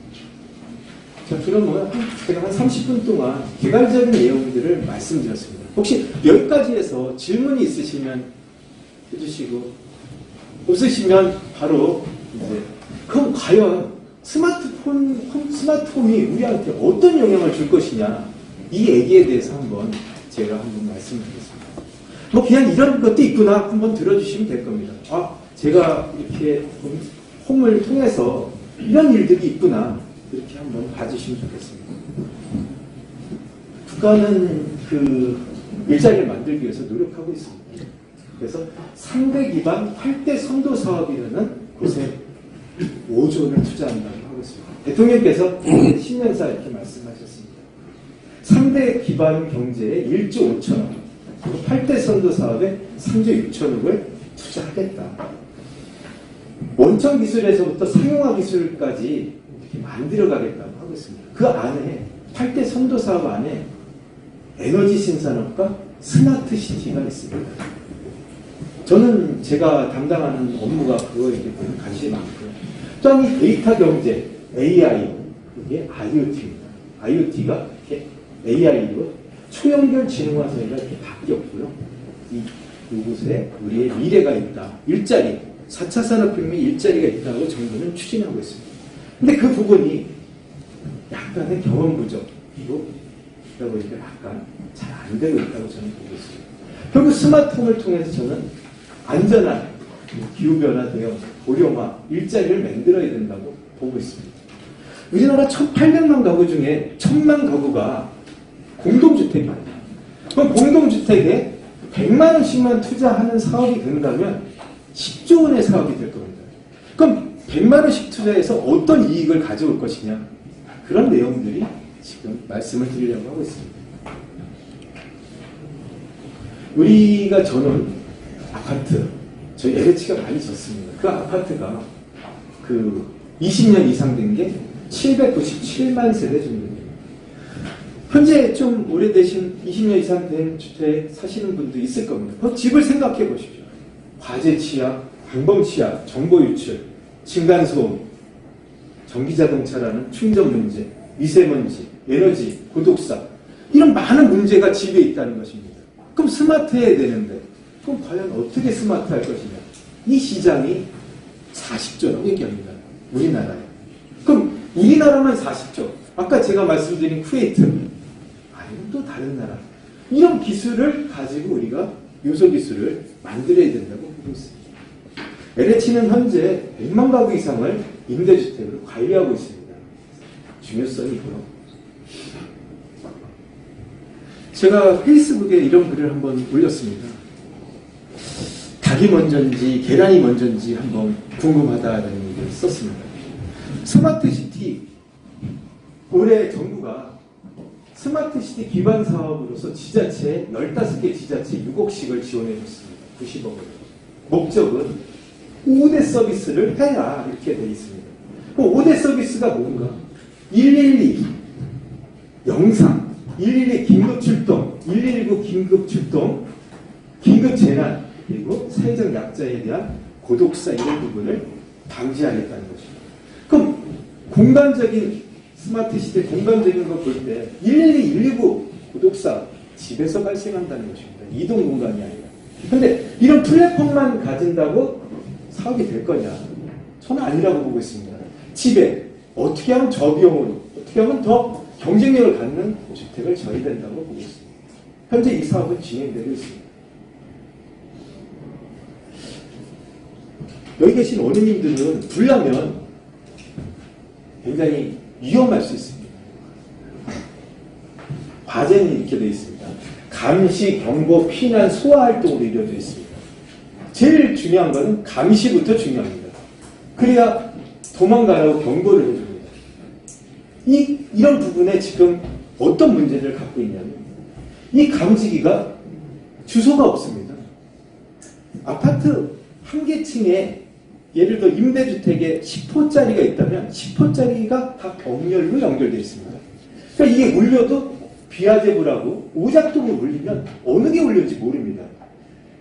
A: 자, 그러면 제가 한 30분 동안 개괄적인 내용들을 말씀드렸습니다. 혹시 여기까지해서 질문이 있으시면 해주시고 없으시면 바로 이제 그럼 과연 스마트홈이 우리한테 어떤 영향을 줄 것이냐 이 얘기에 대해서 제가 한번 말씀드리겠습니다. 뭐 그냥 이런 것도 있구나 한번 들어주시면 될 겁니다. 아, 제가 이렇게 홈을 통해서 이런 일들이 있구나 이렇게 한번 봐주시면 좋겠습니다. 국가는 그 일자리를 만들기 위해서 노력하고 있습니다. 그래서 3대 기반 8대 선도 사업이라는 곳에 5조 원을 투자한다고 하고 있습니다. 대통령께서 10년사 이렇게 말씀하셨습니다. 3대 기반 경제에 1조 5천억, 8대 선도 사업에 3조 6천억을 투자하겠다. 원천 기술에서부터 상용화 기술까지 이렇게 만들어가겠다고 하고 있습니다. 그 안에 8대 선도 사업 안에 에너지 신산업과 스마트 시티가 있습니다. 저는 제가 담당하는 업무가 그거이기 때문에 관심이 많고요. 또한 이 데이터 경제, AI, 그게 IoT입니다. IoT가 이렇게 AI로 초연결 지능화 사회가 이렇게 바뀌었고요. 이곳에 우리의 미래가 있다. 일자리, 4차 산업혁명의 일자리가 있다고 정부는 추진하고 있습니다. 근데 그 부분이 약간의 경험 부족이고 그러다 보니까 약간 잘 안 되고 있다고 저는 보고 있습니다. 결국 스마트홈을 통해서 저는 안전한 기후변화 대응, 고령화, 일자리를 만들어야 된다고 보고 있습니다. 우리나라 1,800만 가구 중에 1,000만 가구가 공동주택입니다. 그럼 공동주택에 100만 원씩만 투자하는 사업이 된다면 10조 원의 사업이 될 겁니다. 그럼 100만 원씩 투자해서 어떤 이익을 가져올 것이냐 그런 내용들이 지금 말씀을 드리려고 하고 있습니다. 우리가 저는 아파트, 저희 LH가 많이 졌습니다. 그 아파트가 그 20년 이상 된 게 797만 세대 정도 됩니다. 현재 좀 오래되신 20년 이상 된 주택 사시는 분도 있을 겁니다. 그 집을 생각해 보십시오. 과제 취약, 방범 취약, 정보 유출, 층간소음, 전기자동차라는 충전 문제, 미세먼지, 에너지, 고독사 이런 많은 문제가 집에 있다는 것입니다. 그럼 스마트해야 되는데 그럼 과연 어떻게 스마트할 것이냐. 이 시장이 40조 넘깁니다. 우리나라에. 그럼 우리나라만 40조. 아까 제가 말씀드린 쿠웨이트 아니면 또 다른 나라. 이런 기술을 가지고 우리가 요소 기술을 만들어야 된다고 보고 있습니다. LH는 현재 100만 가구 이상을 임대주택으로 관리하고 있습니다. 중요성이 있고요. 제가 페이스북에 이런 글을 한번 올렸습니다. 닭이 먼저인지 계란이 먼저인지 한번 궁금하다는 얘기를 썼습니다. 스마트시티, 올해 정부가 스마트시티 기반 사업으로서 지자체 15개 지자체 6억씩을 지원해 줬습니다. 90억을. 목적은 5대 서비스를 해야 이렇게 되어 있습니다. 그럼 5대 서비스가 뭔가? 112 영상, 112 긴급 출동, 119 긴급 출동, 긴급 재난, 그리고 사회적 약자에 대한 고독사 이런 부분을 방지하겠다는 것입니다. 그럼 공간적인 스마트시티 공간적인 거 볼 때 112, 119 고독사 집에서 발생한다는 것입니다. 이동 공간이 아니라. 근데 이런 플랫폼만 가진다고 사업이 될 거냐? 저는 아니라고 보고 있습니다. 집에 어떻게 하면 저비용으로, 어떻게 하면 더 경쟁력을 갖는 주택을 져야 된다고 보고 있습니다. 현재 이 사업은 진행되고 있습니다. 여기 계신 어머님들은 불나면 굉장히 위험할 수 있습니다. 과제는 이렇게 되어 있습니다. 감시, 경보, 피난, 소화 활동으로 이루어져 있습니다. 제일 중요한 것은 감시부터 중요합니다. 그래야 도망가라고 경고를 해줍니다. 이런 부분에 지금 어떤 문제를 갖고 있냐면 이 감지기가 주소가 없습니다. 아파트 한 개 층에 예를 들어 임대주택에 10호짜리가 있다면 10호짜리가 다 병렬로 연결되어 있습니다. 그러니까 이게 울려도 비아제부라고 오작동을 울리면 어느 게 울렸는지 모릅니다.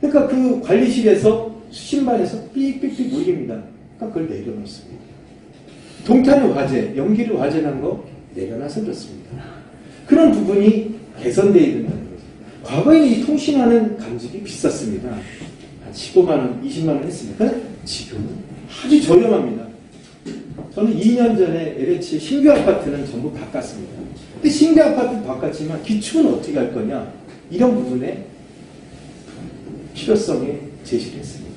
A: 그러니까 그 관리실에서 수신반에서 삑삑삑 울립니다. 그러니까 그걸 내려놓습니다. 동탄의 화재, 연기류 화재 난 거 내려놔서 그렇습니다. 그런 부분이 개선되어야 된다는 거죠. 과거에는 이 통신하는 감지기 비쌌습니다. 한 15만원, 20만원 했습니다. 지금은 아주 저렴합니다. 저는 2년 전에 LH 신규 아파트는 전부 바꿨습니다. 근데 신규 아파트 바꿨지만 기축은 어떻게 할 거냐? 이런 부분에 필요성에 제시를 했습니다.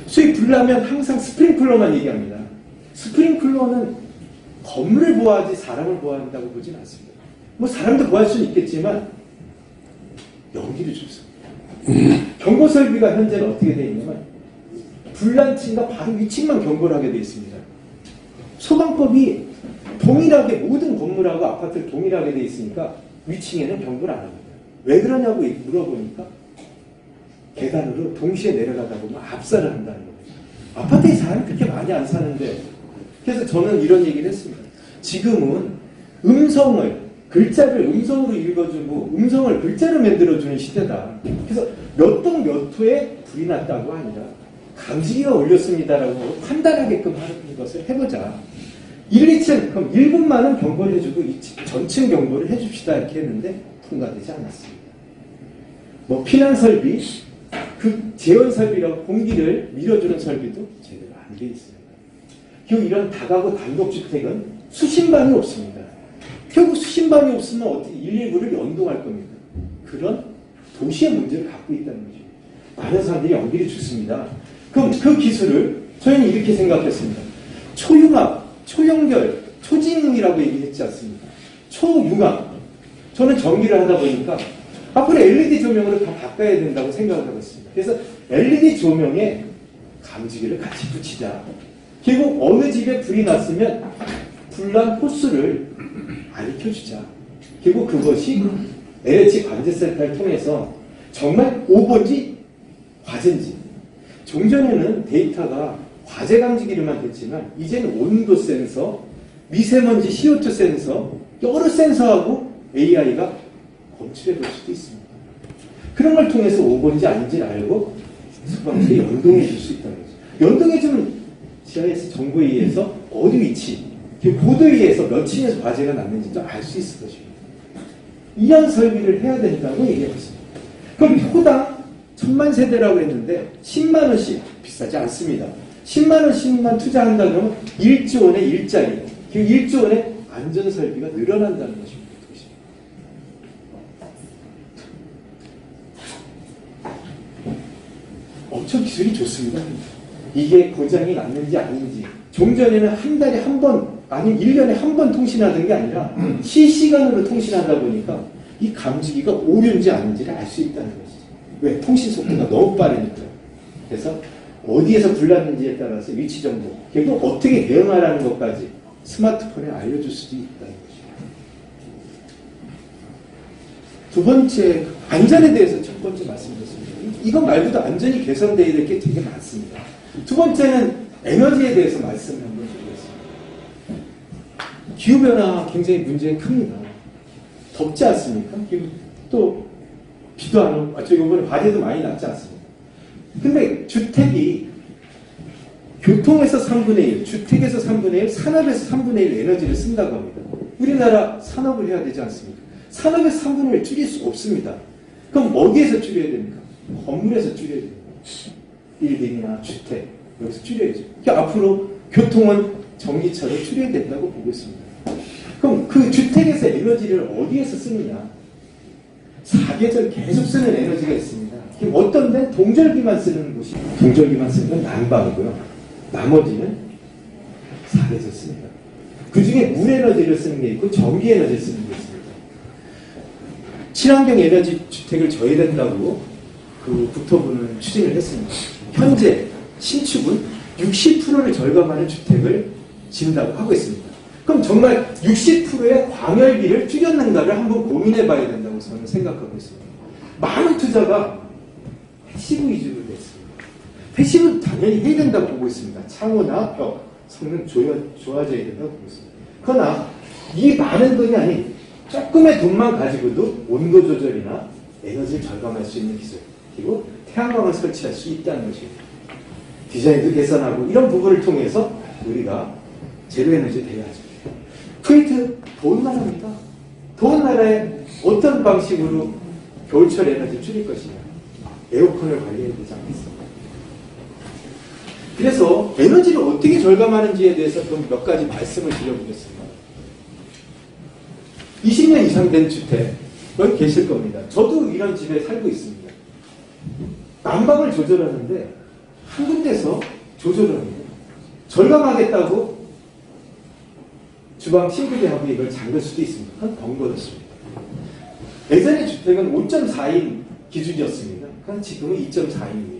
A: 수익 불나면 항상 스프링클러만 얘기합니다. 스프링클러는 건물을 보호하지 사람을 보호한다고 보진 않습니다. 뭐 사람도 보호할 수는 있겠지만 연기를 줍습니다. 경보 설비가 현재는 어떻게 되어 있냐면 불난층과 바로 위층만 경보를 하게 되어 있습니다. 소방법이 동일하게 모든 건물하고 아파트를 동일하게 되어 있으니까 위층에는 경보를 안 합니다. 왜 그러냐고 물어보니까 계단으로 동시에 내려가다 보면 압사를 한다는 거예요. 아파트에 사람이 그렇게 많이 안 사는데 그래서 저는 이런 얘기를 했습니다. 지금은 글자를 음성으로 읽어주고 음성을 글자로 만들어주는 시대다. 그래서 몇 동 몇 호에 불이 났다고 아니라 감지기가 올렸습니다라고 판단하게끔 하는 것을 해보자. 1, 2층 그럼 1분만은 경보를 해주고 전층 경보를 해줍시다 이렇게 했는데 통과되지 않았습니다. 뭐 피난 설비, 그 재원 설비라고 공기를 밀어주는 설비도 제대로 안 돼 있습니다. 결국 이런 다가구 단독주택은 수신반이 없습니다. 결국 수신반이 없으면 어떻게 119를 연동할 겁니까? 그런 도시의 문제를 갖고 있다는 거죠. 많은 사람들이 연기를 줬습니다. 그럼 그 기술을 저희는 이렇게 생각했습니다. 초융합, 초연결, 초진흥이라고 얘기했지 않습니까? 초융합. 저는 전기를 하다 보니까 앞으로 LED 조명으로 다 바꿔야 된다고 생각을 하고 있습니다. 그래서 LED 조명에 감지기를 같이 붙이자. 결국 어느 집에 불이 났으면 불난 호수를 알려주자. 결국 그것이 LH 관제센터를 통해서 정말 오버인지 과제인지. 종전에는 데이터가 과제 감지기로만 됐지만 이제는 온도 센서, 미세먼지 CO2 센서, 여러 센서하고 AI가 검출해 볼 수도 있습니다. 그런 걸 통해서 오버인지 아닌지 알고 소방서에 연동해 줄 수 있다는 거죠. 연동해 주면 GIS 정보에 의해서 어디 위치, 고도에 의해서 몇 층에서 화재가 났는지도 알 수 있을 것입니다. 이런 설비를 해야 된다고 얘기했습니다. 그럼 호당 1000만 세대라고 했는데 10만 원씩 비싸지 않습니다. 10만 원씩만 투자한다 그러면 1조 원의 일자리, 그 1조 원의 안전설비가 늘어난다는 것입니다. 엄청 기술이 좋습니다. 이게 고장이 났는지 아닌지. 종전에는 한 달에 한 번, 아니면 1년에 한 번 통신하던 게 아니라 실시간으로 통신하다 보니까 이 감지기가 오류인지 아닌지를 알 수 있다는 것이죠. 왜? 통신 속도가 너무 빠르니까. 그래서 어디에서 불났는지에 따라서 위치 정보, 결국 어떻게 대응하라는 것까지 스마트폰에 알려줄 수도 있다는 것이죠. 두 번째, 안전에 대해서 첫 번째 말씀드렸습니다. 이것 말고도 안전이 개선되어야 될 게 되게 많습니다. 두 번째는 에너지에 대해서 말씀을 한번 드리겠습니다. 기후변화 굉장히 문제가 큽니다. 덥지 않습니까? 또 비도 안 오고, 이번에 화재도 많이 났지 않습니까? 근데 주택이 교통에서 3분의 1, 주택에서 3분의 1, 산업에서 3분의 1 에너지를 쓴다고 합니다. 우리나라 산업을 해야 되지 않습니까? 산업에서 3분의 1 줄일 수 없습니다. 그럼 어디에서 줄여야 됩니까? 건물에서 줄여야 됩니다. 빌딩이나 주택, 여기서 줄여야죠. 그러니까 앞으로 교통은 전기차로 줄여야 된다고 보고 있습니다. 그럼 그 주택에서 에너지를 어디에서 쓰느냐? 사계절 계속 쓰는 에너지가 있습니다. 어떤 데는 동절기만 쓰는 곳이, 동절기만 쓰는 건 난방이고요. 나머지는 사계절 씁니다. 그 중에 물 에너지를 쓰는 게 있고 전기 에너지를 쓰는 게 있습니다. 친환경 에너지 주택을 져야 된다고 그 국토부는 추진을 했습니다. 현재 신축은 60%를 절감하는 주택을 짓는다고 하고 있습니다. 그럼 정말 60%의 광열비를 줄였는가를 한번 고민해 봐야 된다고 저는 생각하고 있습니다. 많은 투자가 패시브 위주로 됐습니다. 패시브 당연히 해야 된다고 보고 있습니다. 창호나 벽, 성능 좋아져야 된다고 보고 있습니다. 그러나 이 많은 돈이 아닌 조금의 돈만 가지고도 온도 조절이나 에너지를 절감할 수 있는 기술, 그리고 태양광을 설치할 수 있다는 것입니다. 디자인도 개선하고 이런 부분을 통해서 우리가 제로 에너지 대응하죠. 쿠웨이트 더운 나라입니다. 더운 나라에 어떤 방식으로 겨울철 에너지를 줄일 것이냐. 에어컨을 관리해야 되지 않겠습니까? 그래서 에너지를 어떻게 절감하는지에 대해서 좀 몇 가지 말씀을 드려보겠습니다. 20년 이상 된 주택, 여기 계실 겁니다. 저도 이런 집에 살고 있습니다. 난방을 조절하는데 한 군데서 조절을 합니다. 절감하겠다고 주방 싱크대하고 이걸 잠글 수도 있습니다. 그건 번거롭습니다. 예전의 주택은 5.4인 기준이었습니다. 그럼 지금은 2.4인입니다.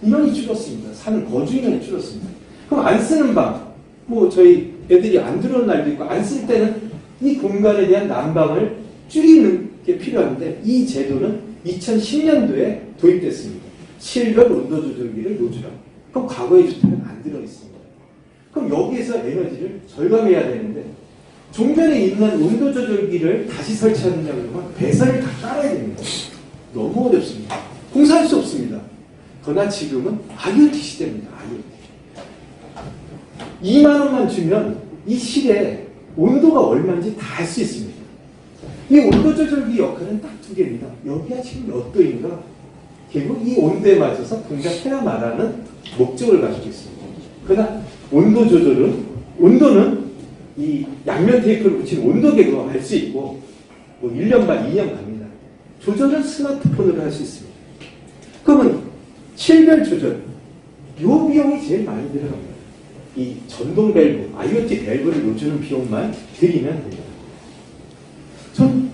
A: 인원이 줄었습니다. 사는 거주 인원이 줄었습니다. 그럼 안 쓰는 방, 저희 애들이 안 들어오는 날도 있고 안 쓸 때는 이 공간에 대한 난방을 줄이는 게 필요한데 이 제도는 2010년도에 도입됐습니다. 실별 온도 조절기를 노출하고. 그럼 과거의 주택은 안 들어있습니다. 그럼 여기에서 에너지를 절감해야 되는데 종전에 있는 온도 조절기를 다시 설치하느냐 그러면 배선을 다 깔아야 됩니다. 너무 어렵습니다. 공사할 수 없습니다. 그러나 지금은 IoT 시대입니다. IoT. 2만 원만 주면 이 실에 온도가 얼마인지 다 알 수 있습니다. 이 온도 조절기 역할은 딱 두 개입니다. 여기가 지금 몇 도인가? 결국 이 온도에 맞춰서 동작해야 말하는 목적을 가지고 있습니다. 그러나 온도 조절은, 온도는 이 양면 테이프를 붙인 온도계로 할 수 있고 1년 반, 2년 갑니다. 조절은 스마트폰으로 할 수 있습니다. 그러면 실별 조절, 요 비용이 제일 많이 들어갑니다. 이 전동 밸브, IoT 밸브를 놓주는 비용만 들이면 됩니다. 전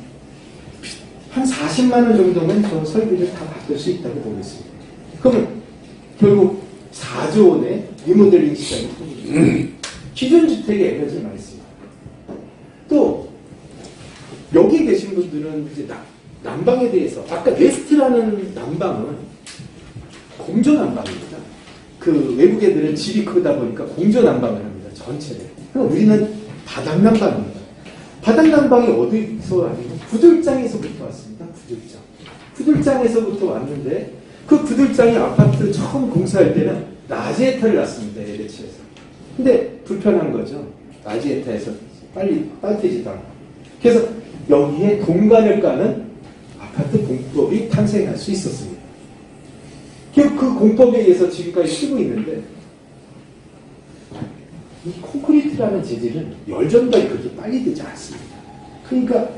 A: 한 40만 원 정도면 저 설비를 다 받을 수 있다고 보고 있습니다. 그러면 결국 4조 원의 리모델링 시장이 생깁니다. 기존 주택에 에너지를 많이 씁니다. 또 여기 계신 분들은 이제 난방에 대해서 아까 네스트라는 난방은 공조 난방입니다. 그 외국 애들은 집이 크다 보니까 공조 난방을 합니다. 전체를. 그럼 우리는 바닥 난방입니다. 바닥 난방이 어디서 왔냐면 구들장에서부터 왔습니다. 구들장. 구들장에서부터 왔는데 그 구들장이 아파트 처음 공사할 때는 라지에타를 놨습니다. LH에서. 근데 불편한 거죠. 라지에타에서 빨리 따뜻해지다. 그래서 여기에 공간을 까는 아파트 공법이 탄생할 수 있었습니다. 그 공법에 의해서 지금까지 쓰고 있는데 이 콘크리트라는 재질은 열 전달이 그렇게 빨리 되지 않습니다. 그러니까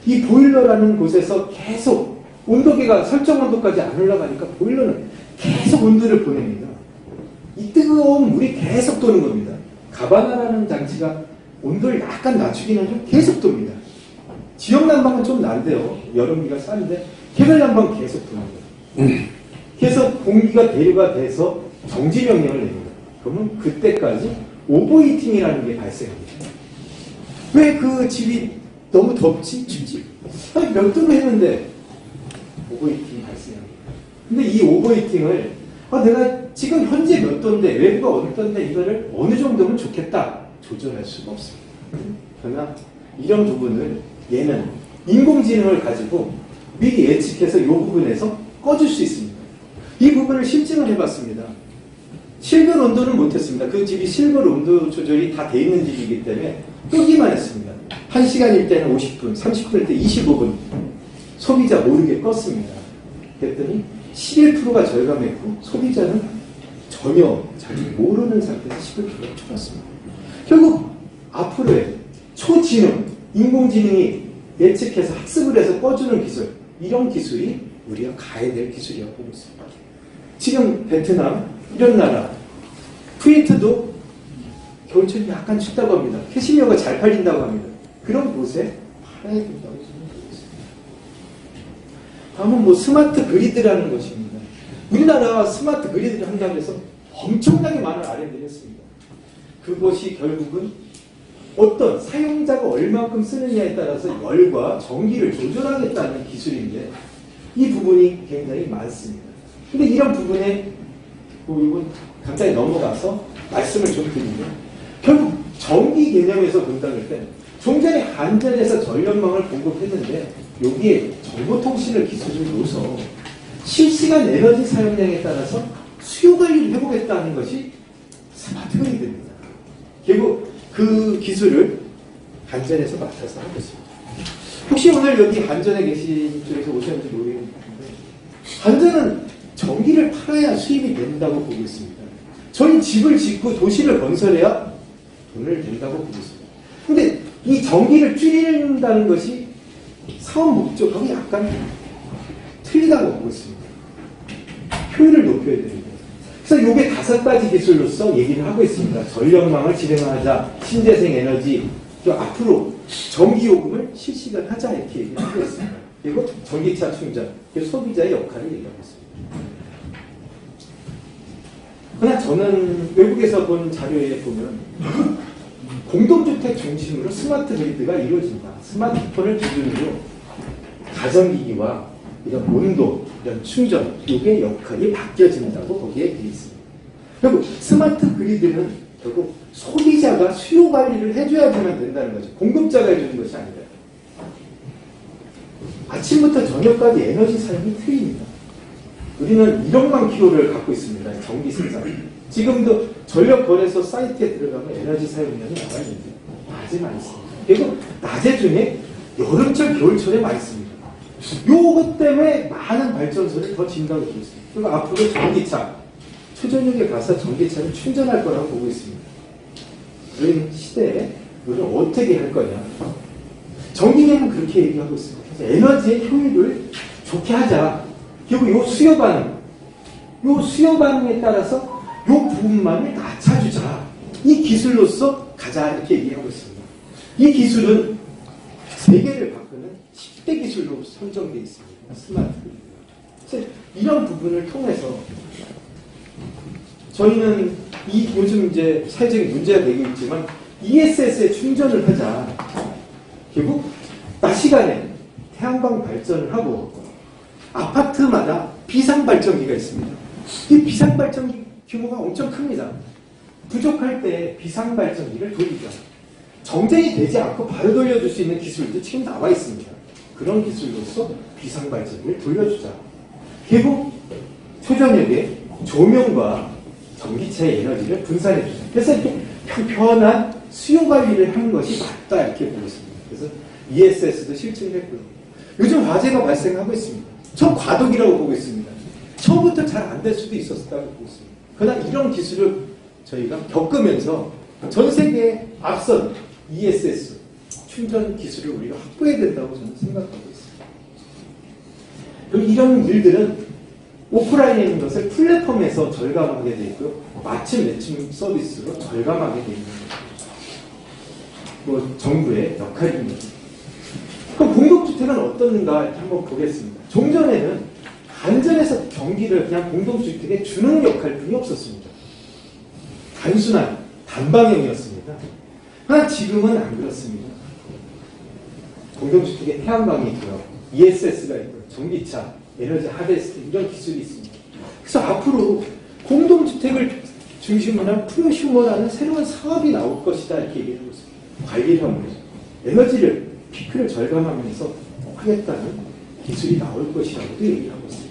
A: 이 보일러라는 곳에서 계속 온도계가 설정 온도까지 안 올라가니까 보일러는 계속 계속 온도를 보냅니다. 이 뜨거운 물이 계속 도는 겁니다. 가바나라는 장치가 온도를 약간 낮추기는 좀 계속 돕니다. 지역 난방은 좀 난데요. 여름기가 싼데 개별 난방 계속 돕니다. 그래서 공기가 대류가 돼서 정지 명령을 냅니다. 그러면 그때까지 오버히팅이라는 게 발생합니다. 왜 그 집이 너무 덥지? 춥지? 아니 몇 도로 했는데 오버히팅이 발생합니다. 근데 이 오버히팅을 내가 지금 현재 몇 도인데 외부가 어느 도인데 이거를 어느 정도면 좋겠다 조절할 수가 없습니다. 그러나 이런 부분을 얘는 인공지능을 가지고 미리 예측해서 이 부분에서 꺼줄 수 있습니다. 이 부분을 실증을 해봤습니다. 실ver 온도는 못했습니다. 그 집이 실ver 온도 조절이 다 돼 있는 집이기 때문에 끄기만 했습니다. 1시간일 때는 50분, 30분일 때 25분 소비자 모르게 껐습니다. 그랬더니 11%가 절감했고 소비자는 전혀 잘 모르는 상태에서 11%가 줄었습니다. 결국 앞으로의 초지능, 인공지능이 예측해서 학습을 해서 꺼주는 기술, 이런 기술이 우리가 가야 될 기술이라고 보고 있습니다. 지금 베트남, 이런 나라, 쿠웨이트도 겨울철이 약간 춥다고 합니다. 캐시미어가 잘 팔린다고 합니다. 그런 곳에 팔아야 된다고 생각하고 있습니다. 다음은 스마트 그리드라는 것입니다. 우리나라 스마트 그리드를 한다고 해서 엄청나게 많은 R&D를 했습니다. 그것이 결국은 어떤 사용자가 얼만큼 쓰느냐에 따라서 열과 전기를 조절하겠다는 기술인데 이 부분이 굉장히 많습니다. 근데 이런 부분에 이건 간단히 넘어가서 말씀을 좀 드리면 결국 전기 개념에서 본다는 때 좀 전에 한전에서 전력망을 공급했는데 여기에 정보통신을 기술을 넣어서 실시간 에너지 사용량에 따라서 수요 관리를 해보겠다는 것이 스마트 그리드입니다. 결국 그 기술을 한전에서 맡아서 하고 있습니다. 혹시 오늘 여기 한전에 계신 쪽에서 오셨는지 모르겠는데 한전은 전기를 팔아야 수입이 된다고 보고 있습니다. 저희 집을 짓고 도시를 건설해야 돈을 낸다고 보고 있습니다. 근데 이 전기를 줄인다는 것이 사업 목적하고 약간 틀리다고 보고 있습니다. 효율을 높여야 됩니다. 그래서 이게 5가지 기술로서 얘기를 하고 있습니다. 전력망을 진행하자, 신재생 에너지, 또 앞으로 전기요금을 실시간 하자 이렇게 얘기를 하고 있습니다. 그리고 전기차 충전, 소비자의 역할을 얘기하고 있습니다. 그러나 저는 외국에서 본 자료에 보면 공동주택 중심으로 스마트 그리드가 이루어진다. 스마트폰을 기준으로 가전기기와 이런 온도, 이런 충전, 이게 역할이 바뀌어진다고 거기에 되어 있습니다. 결국 스마트 그리드는 결국 소비자가 수요 관리를 해줘야지만 된다는 거죠. 공급자가 해주는 것이 아니라. 아침부터 저녁까지 에너지 사용이 틀립니다. 우리는 1억만 킬로를 갖고 있습니다. 전기 생산. 지금도 전력거래소 사이트에 들어가면 에너지 사용량이 나와 있는데 낮에 많이 씁니다. 그리고 낮에 중에 여름철, 겨울철에 많이 씁니다. 요것 때문에 많은 발전소를 더 진다고 보고 있습니다. 그리고 앞으로 전기차, 초저녁에 가서 전기차를 충전할 거라고 보고 있습니다. 그런 시대에 우리는 어떻게 할 거냐. 전기계는 그렇게 얘기하고 있습니다. 그래서 에너지의 효율을 좋게 하자. 그리고 요 수요 반응에 따라서 요 부분만을 낮춰주자. 이 기술로서 가자 이렇게 얘기하고 있습니다. 이 기술은 세계를 바꾸는 10대 기술로 선정되어 있습니다. 스마트 그리드가. 그래서 이런 부분을 통해서 저희는 요즘 이제 사회적인 문제가 되고 있지만 ESS에 충전을 하자. 결국 낮 시간에 태양광 발전을 하고 아파트마다 비상발전기가 있습니다. 이 비상발전기 규모가 엄청 큽니다. 부족할 때 비상발전기를 돌리자. 정전이 되지 않고 바로 돌려줄 수 있는 기술도 지금 나와 있습니다. 그런 기술로서 비상발전기를 돌려주자. 결국 초저녁에 조명과 전기차의 에너지를 분산해주자. 그래서 이렇게 편안한 수요 관리를 하는 것이 맞다 이렇게 보고 있습니다. 그래서 ESS도 실증을 했고요. 요즘 화재가 발생하고 있습니다. 저 과도기라고 보고 있습니다. 처음부터 잘 안 될 수도 있었다고 보고 있습니다. 그러나 이런 기술을 저희가 겪으면서 전 세계에 앞선 ESS 충전 기술을 우리가 확보해야 된다고 저는 생각하고 있습니다. 그리고 이런 일들은 오프라인에 있는 것을 플랫폼에서 절감하게 되어 있고요. 맞춤 매칭 서비스로 절감하게 되어 있는 뭐 정부의 역할입니다. 그럼 공동주택은 어떤가 이렇게 한번 보겠습니다. 종전에는 안전에서 경기를 그냥 공동주택에 주는 역할뿐이 없었습니다. 단순한 단방형이었습니다. 하나 지금은 안 그렇습니다. 공동주택에 태양광이 있고요. ESS가 있고요. 전기차, 에너지 하베스트 이런 기술이 있습니다. 그래서 앞으로 공동주택을 중심으로 한 프로슈머라는 새로운 사업이 나올 것이다 이렇게 얘기하고 있습니다. 관리형으로 에너지를 피크를 절감하면서 하겠다는 기술이 나올 것이라고도 얘기하고 있습니다.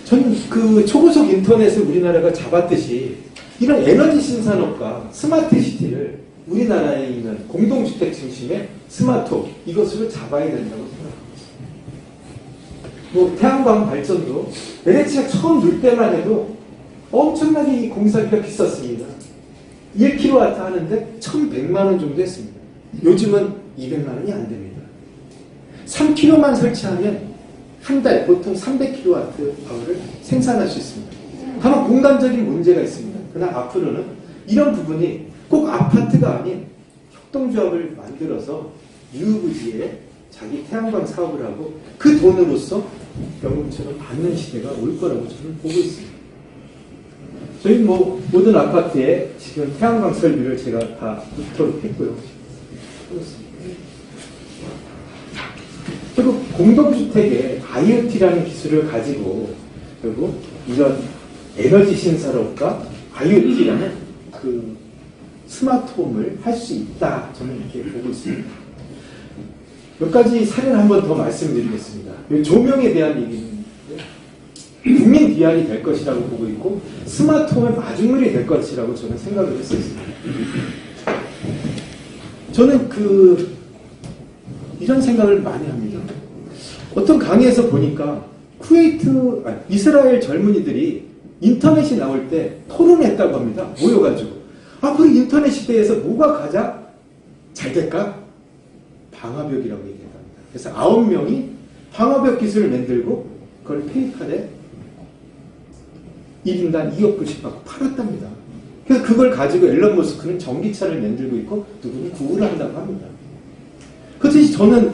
A: 저는 그 초고속 인터넷을 우리나라가 잡았듯이 이런 에너지 신산업과 스마트 시티를 우리나라에 있는 공동주택 중심의 스마트홈 이것으로 잡아야 된다고 생각합니다. 뭐 태양광 발전도 LH가 처음 넣을 때만 해도 엄청나게 이 공사비가 비쌌습니다. 1kW 하는데 1,100만 원 정도 했습니다. 요즘은 200만 원이 안 됩니다. 3kg만 설치하면 한 달 보통 300kWh를 생산할 수 있습니다. 다만 공간적인 문제가 있습니다. 그러나 앞으로는 이런 부분이 꼭 아파트가 아닌 협동조합을 만들어서 유부지에 자기 태양광 사업을 하고 그 돈으로서 연금처럼 받는 시대가 올 거라고 저는 보고 있습니다. 저희 뭐 모든 아파트에 지금 태양광 설비를 제가 다 넣도록 했고요. 그리고 공동주택에 IoT라는 기술을 가지고 그리고 이런 에너지 신산업과 IoT라는 그 스마트홈을 할 수 있다. 저는 이렇게 보고 있습니다. 몇 가지 사례를 한 번 더 말씀드리겠습니다. 조명에 대한 얘기는 국민 비안이 될 것이라고 보고 있고 스마트홈의 마중물이 될 것이라고 저는 생각을 했었습니다. 저는 이런 생각을 많이 합니다. 어떤 강의에서 보니까 이스라엘 젊은이들이 인터넷이 나올 때 토론했다고 합니다. 모여가지고. 앞으로 인터넷 시대에서 뭐가 가장 잘 될까? 방화벽이라고 얘기합니다. 그래서 9명이 방화벽 기술을 만들고 그걸 페이팔에 1인당 2억 불씩 받고 팔았답니다. 그래서 그걸 가지고 앨런 머스크는 전기차를 만들고 있고 누구는 구글을 한다고 합니다. 그렇듯이 저는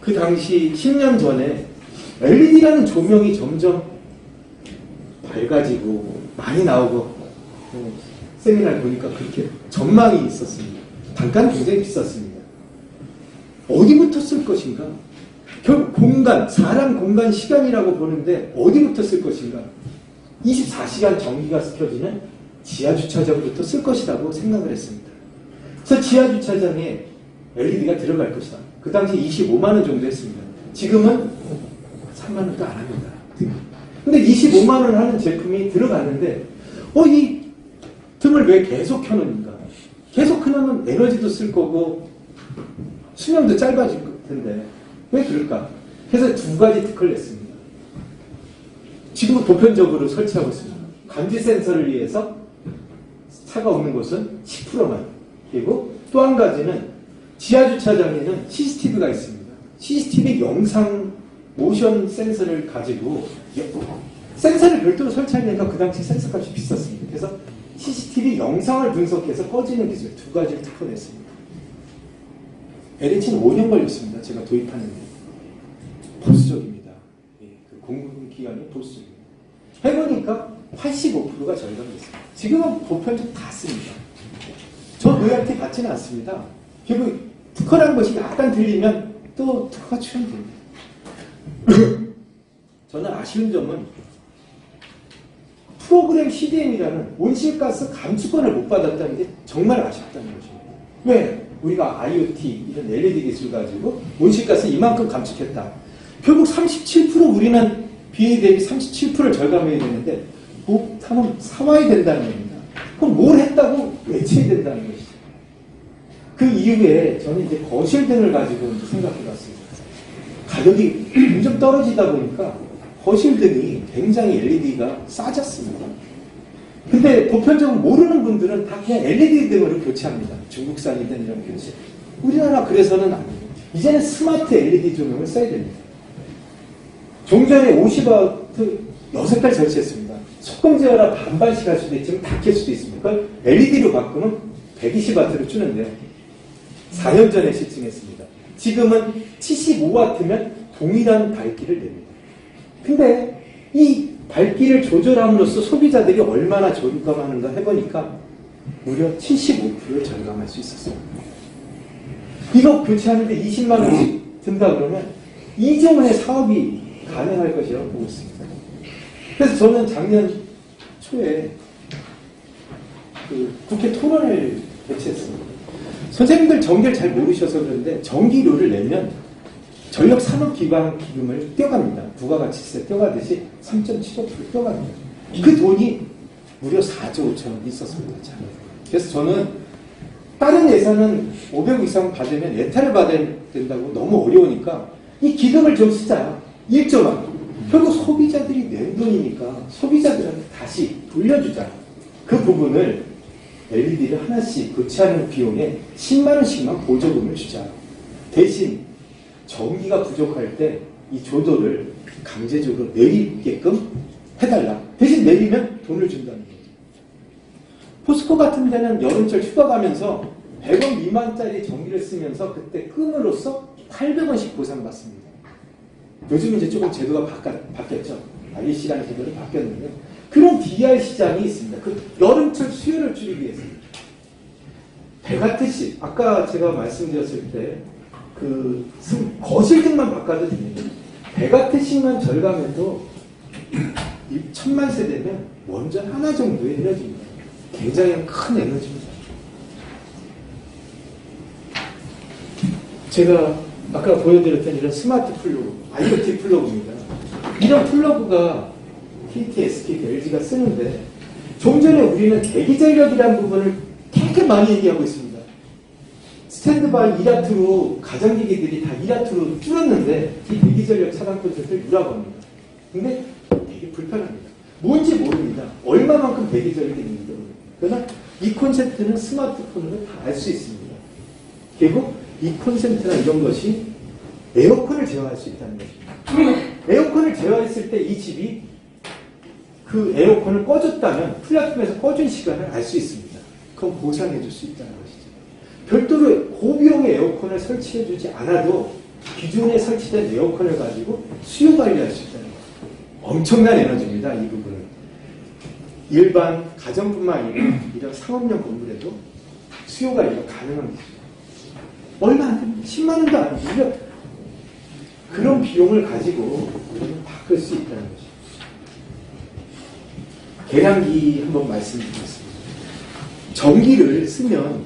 A: 그 당시 10년 전에 LED라는 조명이 점점 밝아지고 많이 나오고 세미나를 보니까 그렇게 전망이 있었습니다. 단가는 굉장히 비쌌습니다. 어디부터 쓸 것인가? 결국 공간, 사람 공간 시간이라고 보는데 어디부터 쓸 것인가? 24시간 전기가 켜지는 지하주차장부터 쓸 것이라고 생각을 했습니다. 그래서 지하주차장에 LED가 들어갈 것이다. 그 당시 25만 원 정도 했습니다. 지금은 3만 원도 안 합니다. 근데 25만 원 하는 제품이 들어갔는데 이 등을 왜 계속 켜놓는가? 계속 켜놓으면 에너지도 쓸 거고 수명도 짧아질 텐데 왜 그럴까? 그래서 두 가지 특허를 냈습니다. 지금은 보편적으로 설치하고 있습니다. 감지 센서를 위해서 차가 없는 곳은 10%만. 그리고 또 한 가지는 지하주차장에는 CCTV가 있습니다. CCTV 영상 모션 센서를 가지고 센서를 별도로 설치하니까 그 당시 센서 값이 비쌌습니다. 그래서 CCTV 영상을 분석해서 꺼지는 기술 두 가지를 특허냈습니다. LH는 5년 걸렸습니다. 제가 도입하는데. 보수적입니다. 그 공급기간이 보수적입니다. 해보니까 85%가 절감됐습니다. 지금은 보편적 다 씁니다. 저 로열티 받지는 않습니다. 결국 특허라는 것이 약간 들리면 또 특허가 출연됩니다. 저는 아쉬운 점은 프로그램 CDM이라는 온실가스 감축권을 못 받았다는 게 정말 아쉽다는 것입니다. 왜? 우리가 IoT 이런 LED 기술 가지고 온실가스 이만큼 감축했다. 결국 37% 우리는 BA 대비 37%를 절감해야 되는데 하면 사와야 된다는 겁니다. 그럼 뭘 했다고 외쳐야 된다는 것이죠. 그 이후에 저는 이제 거실 등을 가지고 생각해봤습니다. 가격이 점점 떨어지다 보니까 거실 등이 굉장히 LED가 싸졌습니다. 근데 보편적으로 모르는 분들은 다 그냥 LED 등으로 교체합니다. 중국산이든 이런 교체. 우리나라 그래서는 안 돼요. 이제는 스마트 LED 조명을 써야 됩니다.
B: 종전에 50W 6달 설치했습니다. 소금 제어라 반반씩 할 수도 있지만 다 켤 수도 있습니다. 그걸 LED로 바꾸면 120W를 주는데요. 4년 전에 실증했습니다. 지금은 75W면 동일한 밝기를 냅니다. 근데 이 밝기를 조절함으로써 소비자들이 얼마나 절감하는가 해보니까 무려 75%를 절감할 수 있었어요. 이거 교체하는데 20만 원씩 든다 그러면 2조 원의 사업이 가능할 것이라고 보고 있습니다. 그래서 저는 작년 초에 그 국회 토론을 개최했습니다. 선생님들 전기를 잘 모르셔서 그런데 전기료를 내면 전력 산업기반 기금을 떼어갑니다. 부가가치세 떼어가듯이 3.75% 떼어갑니다. 그 돈이 무려 4조 5천원 있었습니다. 그래서 저는 다른 예산은 500억 이상 받으면 예탈을 받아야 된다고 너무 어려우니까 이 기금을 좀 쓰자. 1조만. 결국 소비자들이 낸 돈이니까 소비자들한테 다시 돌려주자. 그 부분을 LED를 하나씩 교체하는 비용에 10만 원씩만 보조금을 주자. 대신 전기가 부족할 때 이 조도를 강제적으로 내리게끔 해달라. 대신 내리면 돈을 준다는 거죠. 포스코 같은 데는 여름철 휴가 가면서 100원 미만짜리 전기를 쓰면서 그때 끔으로써 800원씩 보상받습니다. 요즘 이제 조금 제도가 바뀌었죠. REC라는 제도로 바뀌었는데 그런 DR 시장이 있습니다. 그 여름철 수요를 줄이기 위해서. 베가트식 아까 제가 말씀드렸을 때 그 거실 등만 바꿔도 됩니다. 베가트식만 절감해도 1000만 세대면 원전 하나 정도의 에너지입니다. 굉장히 큰 에너지입니다. 제가 아까 보여드렸던 이런 스마트 플러그, IoT 플러그입니다. 이런 플러그가 KT, SK, LG가 쓰는데 좀 전에 우리는 대기전력이라는 부분을 되게 많이 얘기하고 있습니다. 스탠드바이 1와트로 가정기기들이 다 1와트로 줄었는데 이 대기전력 차단 콘센트를 누라고 합니다. 근데 되게 불편합니다. 뭔지 모릅니다. 얼마만큼 대기전력이 있는지 모릅니다. 그러나 이 콘센트는 스마트폰으로 다 알 수 있습니다. 결국 이 콘센트나 이런 것이 에어컨을 제어할 수 있다는 것입니다. 에어컨을 제어했을 때 이 집이 그 에어컨을 꺼줬다면 플랫폼에서 꺼준 시간을 알 수 있습니다. 그건 보상해 줄 수 있다는 것이죠. 별도로 고비용의 에어컨을 설치해주지 않아도 기존에 설치된 에어컨을 가지고 수요 관리할 수 있다는 거예요. 엄청난 에너지입니다. 이 부분은. 일반 가정뿐만 아니라 이런 상업용 건물에도 수요 관리가 가능한 것이죠. 얼마 안 됩니다. 10만 원도 안 됩니다. 그런 비용을 가지고 우리는 바꿀 수 있다는 것이죠. 계량기 한번 말씀드리겠습니다. 전기를 쓰면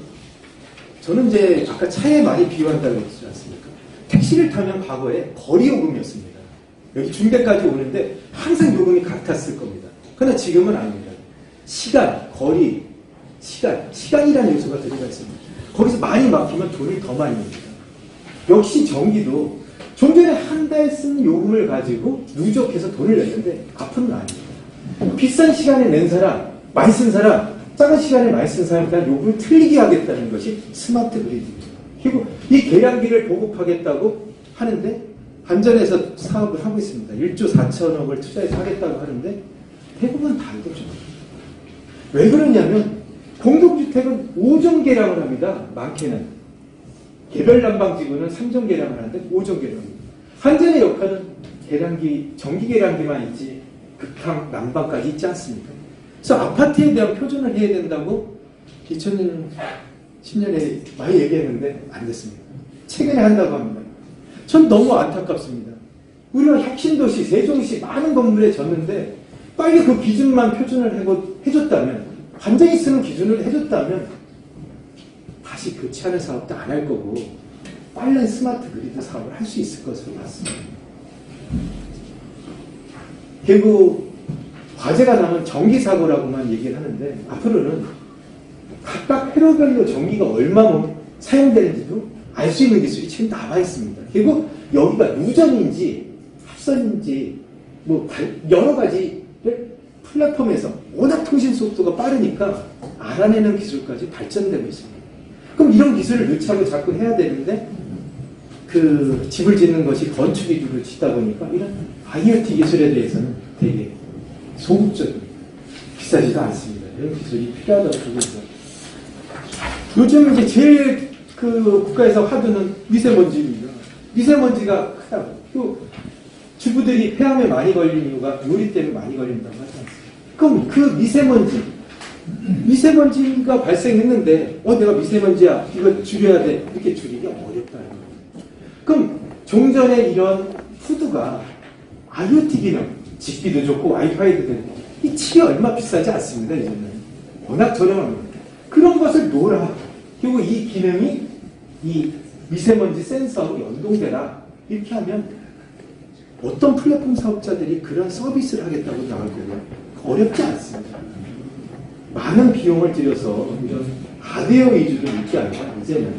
B: 저는 이제 아까 차에 많이 비유한다고 했지 않습니까? 택시를 타면 과거에 거리 요금이었습니다. 여기 중대까지 오는데 항상 요금이 같았을 겁니다. 그러나 지금은 아닙니다. 시간, 거리, 시간이라는 요소가 들어가 있습니다. 거기서 많이 막히면 돈이 더 많이 옵니다. 역시 전기도 좀 전에 한 달 쓴 요금을 가지고 누적해서 돈을 냈는데 앞으로는 아닙니다. 비싼 시간에 낸 사람, 많이 쓴 사람, 작은 시간에 많이 쓴 사람에 대한 요금을 틀리게 하겠다는 것이 스마트 그리드입니다. 그리고 이 계량기를 보급하겠다고 하는데 한전에서 사업을 하고 있습니다. 1조 4천억을 투자해서 하겠다고 하는데 대부분 다 안 되죠. 왜 그러냐면 공동주택은 5종 계량을 합니다. 많게는. 개별 난방지구는 3종 계량을 하는데 5종 계량입니다. 한전의 역할은 계량기, 전기 계량기만 있지 극한 난방까지 있지 않습니까? 그래서 아파트에 대한 표준을 해야 된다고 2010년에 많이 얘기했는데 안 됐습니다. 최근에 한다고 합니다. 전 너무 안타깝습니다. 우리가 혁신도시, 세종시 많은 건물에 졌는데 빨리 그 기준만 표준을 해줬다면, 완전히 쓰는 기준을 해줬다면 다시 교체하는 사업도 안 할 거고 빠른 스마트 그리드 사업을 할 수 있을 것으로 봤습니다. 결국 화재가 나면 전기사고라고만 얘기를 하는데 앞으로는 각각 회로별로 전기가 얼마나 사용되는지도 알 수 있는 기술이 지금 나와 있습니다. 결국 여기가 누전인지 합선인지 뭐 여러 가지를 플랫폼에서 워낙 통신 속도가 빠르니까 알아내는 기술까지 발전되고 있습니다. 그럼 이런 기술을 넣자고 자꾸 해야 되는데 그 집을 짓는 것이 건축 위주로 짓다 보니까 이런 IoT 기술에 대해서는 되게 소극적입니다. 비싸지도 않습니다. 이런 기술이 필요하다고 보고 있어요. 요즘 이제 제일 그 국가에서 화두는 미세먼지입니다. 미세먼지가 크다고. 또 주부들이 폐암에 많이 걸린 이유가 요리 때문에 많이 걸린다고 하지 않습니까? 그럼 그 미세먼지가 발생했는데 내가 미세먼지야 이거 줄여야 돼 이렇게 줄이기 어렵다는 거예요. 그럼 종전에 이런 푸드가 IoT 기능, 집비도 좋고 와이파이도 되고 이 칩이 얼마 비싸지 않습니다. 이제는 워낙 저렴합니다. 그런 것을 놓으라. 그리고 이 기능이 이 미세먼지 센서하고 연동되라. 이렇게 하면 어떤 플랫폼 사업자들이 그런 서비스를 하겠다고 나올 거고요. 어렵지 않습니다. 많은 비용을 들여서 이런 하드웨어 위주로 있지 않고 이제는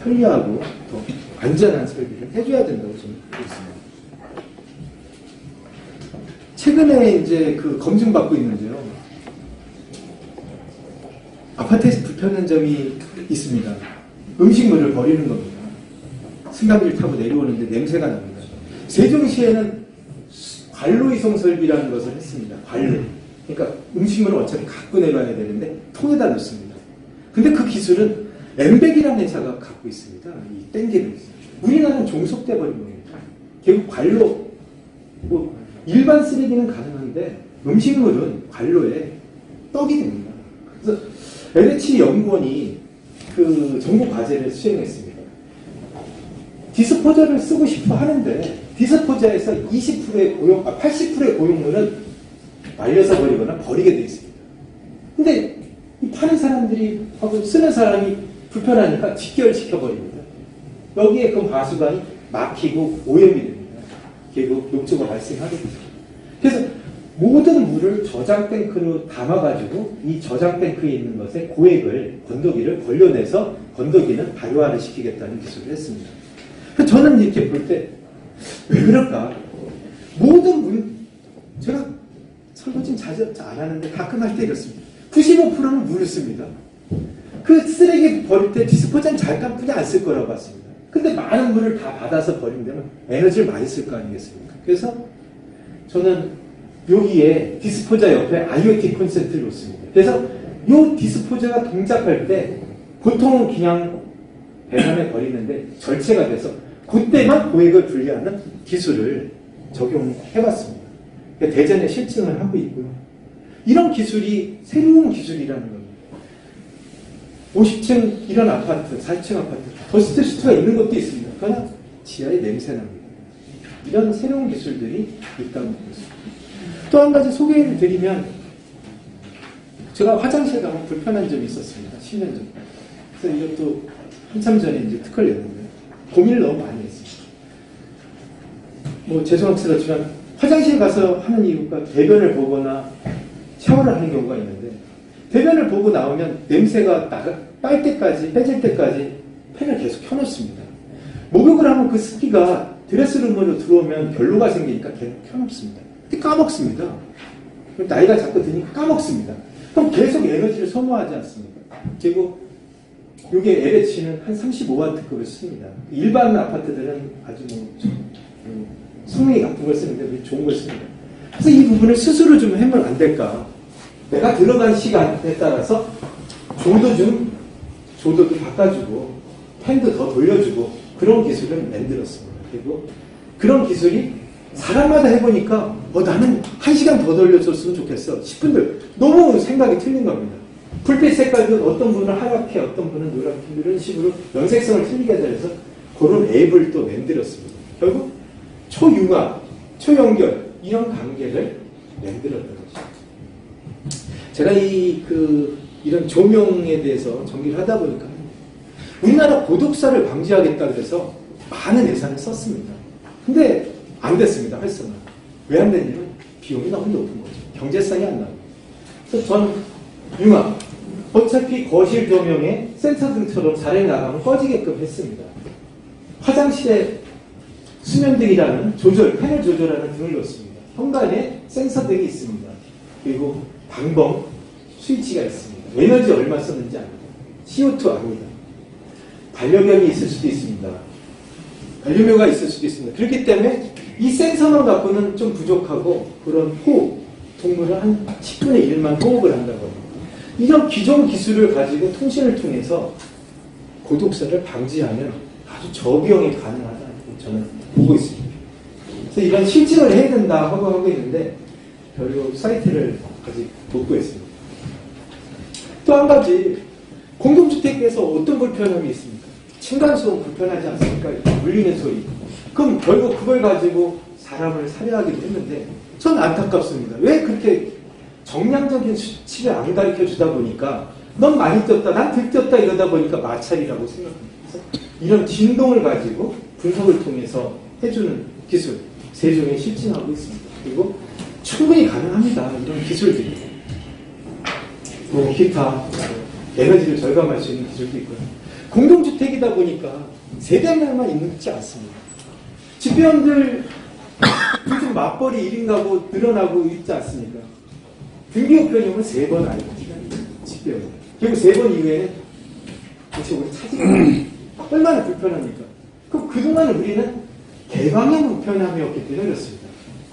B: 편리하고 더 안전한 설비를 해줘야 된다고 저는 보고 있습니다. 최근에 이제 그 검증받고 있는데요. 아파트에서 불편한 점이 있습니다. 음식물을 버리는 겁니다. 승강기를 타고 내려오는데 냄새가 납니다. 세종시에는 관로 이송 설비라는 것을 했습니다. 관로. 그러니까 음식물을 어차피 갖고 내려야 되는데 통에다 넣습니다. 근데 그 기술은 엠백이라는 회사가 갖고 있습니다. 이 땡기를. 우리나라는 종속돼 버린 겁니다. 결국 관로, 일반 쓰레기는 가능한데 음식물은 관로에 떡이 됩니다. 그래서 LH 연구원이 그 전공 과제를 수행했습니다. 디스포저를 쓰고 싶어 하는데 디스포저에서 80%의 고용물은 말려서 버리거나 버리게 되어 있습니다. 근데 이 파는 사람들이 하고 쓰는 사람이 불편하니까 직결시켜 버립니다. 여기에 그 하수관이 막히고 오염이 됩니다. 결국 욕조가 발생하게 됩니다. 그래서 모든 물을 저장 탱크로 담아가지고 이 저장 탱크에 있는 것에 고액을 건더기를 걸려내서 건더기는 발효화를 시키겠다는 기술을 했습니다. 저는 이렇게 볼 때 왜 그럴까? 모든 물, 제가 설거지는 자주 안 하는데 가끔 할 때 이렇습니다. 95%는 물을 씁니다. 그 쓰레기 버릴 때 디스포자는 잠깐뿐이 안 쓸 거라고 봤습니다. 근데 많은 물을 다 받아서 버리면 에너지를 많이 쓸 거 아니겠습니까? 그래서 저는 여기에 디스포자 옆에 IoT 콘센트를 놓습니다. 그래서 이 디스포자가 동작할 때 보통은 그냥 배관에 버리는데 절체가 돼서 그때만 고액을 분리하는 기술을 적용해봤습니다. 대전에 실증을 하고 있고요. 이런 기술이 새로운 기술이라는 겁니다. 50층 이런 아파트, 4층 아파트, 더스트 시트가 있는 것도 있습니다. 그러나 지하에 냄새 납니다. 이런 새로운 기술들이 있다고 보고 있습니다. 또 한 가지 소개를 드리면 제가 화장실 가면 불편한 점이 있었습니다. 10년 전. 그래서 이것도 한참 전에 이제 특허를 냈는데 고민을 너무 많이 했습니다. 죄송스럽지만 화장실 가서 하는 이유가 대변을 보거나 샤워를 하는 경우가 있는데 대변을 보고 나오면 냄새가 빼질 때까지 팬을 계속 켜놓습니다. 목욕을 하면 그 습기가 드레스룸으로 들어오면 결로가 생기니까 계속 켜놓습니다. 근데 까먹습니다. 나이가 자꾸 드니까 까먹습니다. 그럼 계속 에너지를 소모하지 않습니까? 그리고 이게 LH는 한 35W급을 씁니다. 일반 아파트들은 아주 성능이 같은 걸 쓰는데 우리 좋은 걸 씁니다. 그래서 이 부분을 스스로 좀 하면 안 될까? 내가 들어간 시간에 따라서 조도도 바꿔주고 팬도 더 돌려주고 그런 기술을 만들었습니다. 그리고 그런 기술이 사람마다 해보니까 나는 1시간 더 돌려줬으면 좋겠어. 10분들 너무 생각이 틀린 겁니다. 불빛 색깔도 어떤 분은 하얗게 어떤 분은 노랗게 이런 식으로 연색성을 틀리게 돼서 그런 앱을 또 만들었습니다. 결국 초융합, 초연결 이런 관계를 만들었던 것입니다. 제가 이런 조명에 대해서 전기를 하다 보니까 우리나라 고독사를 방지하겠다 그래서 많은 예산을 썼습니다. 근데 안 됐습니다. 활성화. 왜 안 됐냐면 비용이 너무 높은 거죠. 경제성이 안 나옵니다. 그래서 전 융합 어차피 거실 조명에 센서 등처럼 자리에 나가면 꺼지게끔 했습니다. 화장실에 수면등이라는 패널 조절하는 등을 놓습니다. 현관에 센서 등이 있습니다. 그리고 방범 스위치가 있습니다. 에너지 얼마 썼는지 압니다. CO2 압니다. 반려견이 있을 수도 있습니다. 반려묘가 있을 수도 있습니다. 그렇기 때문에 이 센서만 갖고는 좀 부족하고 그런 호흡, 동물은 한 10분의 1만 호흡을 한다고 합니다. 이런 기존 기술을 가지고 통신을 통해서 고독사를 방지하면 아주 저비용이 가능하다고 저는 보고 있습니다. 그래서 이런 실증을 해야 된다 하고 있는데 별로 사이트를 아직 못 구했습니다. 또 한 가지, 공동주택에서 어떤 불편함이 있습니까? 층간소음 불편하지 않습니까? 울리는 소리. 그럼 결국 그걸 가지고 사람을 살해하기도 했는데 전 안타깝습니다. 왜 그렇게 정량적인 수치를 안 가르쳐 주다 보니까 넌 많이 뛰었다, 난 덜 뛰었다 이러다 보니까 마찰이라고 생각합니다. 그래서 이런 진동을 가지고 분석을 통해서 해주는 기술, 세종에 실증하고 있습니다. 그리고 충분히 가능합니다. 이런 기술들이. 뭐 기타, 에너지를 절감할 수 있는 기술도 있고요. 공동주택이다 보니까 세대만만 있지 않습니다. 집배원들 요즘 맞벌이 1인 가구 늘어나고 있지 않습니까? 등기업 변형은 3번 알고 집배원. 그리고 3번 이후에는 도대체 우리 차지가 얼마나 불편합니까? 그럼 그동안 우리는 개방형 불편함이었기 때문에 그렇습니다.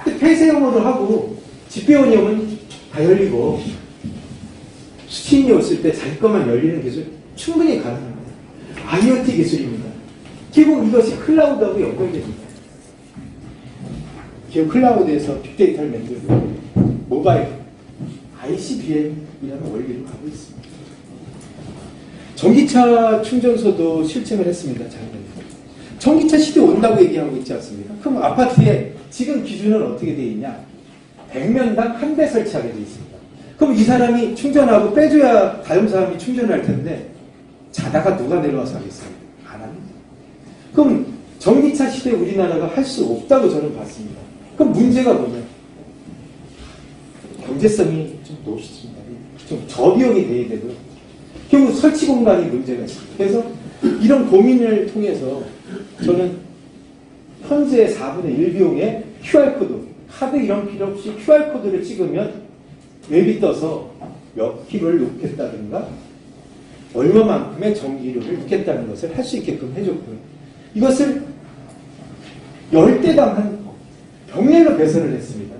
B: 근데 폐쇄형으로 하고 집배원형은 다 열리고 수신이 왔을 때 자기 것만 열리는 기술 충분히 가능합니다. IoT 기술입니다. 결국 이것이 클라우드하고 연결됩니다. 기업 클라우드에서 빅데이터를 만들고 모바일 ICBM이라는 원리로 가고 있습니다. 전기차 충전소도 실증을 했습니다. 작년에. 전기차 시대 온다고 얘기하고 있지 않습니까? 그럼 아파트에 지금 기준은 어떻게 되어 있냐? 100명당 1대 설치하게 되어 있습니다. 그럼 이 사람이 충전하고 빼줘야 다음 사람이 충전할 텐데 자다가 누가 내려와서 하겠어요? 안 합니다. 그럼 전기차 시대 우리나라가 할 수 없다고 저는 봤습니다. 그럼 문제가 뭐냐? 경제성이 좀 높습니다. 좀 저비용이 돼야 되고요. 결국 설치 공간이 문제가 있습니다. 그래서 이런 고민을 통해서 저는 현재 4분의 1 비용에 QR코드, 카드 이런 필요 없이 QR코드를 찍으면 웹이 떠서 몇 킬로를 놓겠다든가 얼마만큼의 전기료를 놓겠다는 것을 할 수 있게끔 해줬고요. 이것을 10대당 한 병렬로 배선을 했습니다.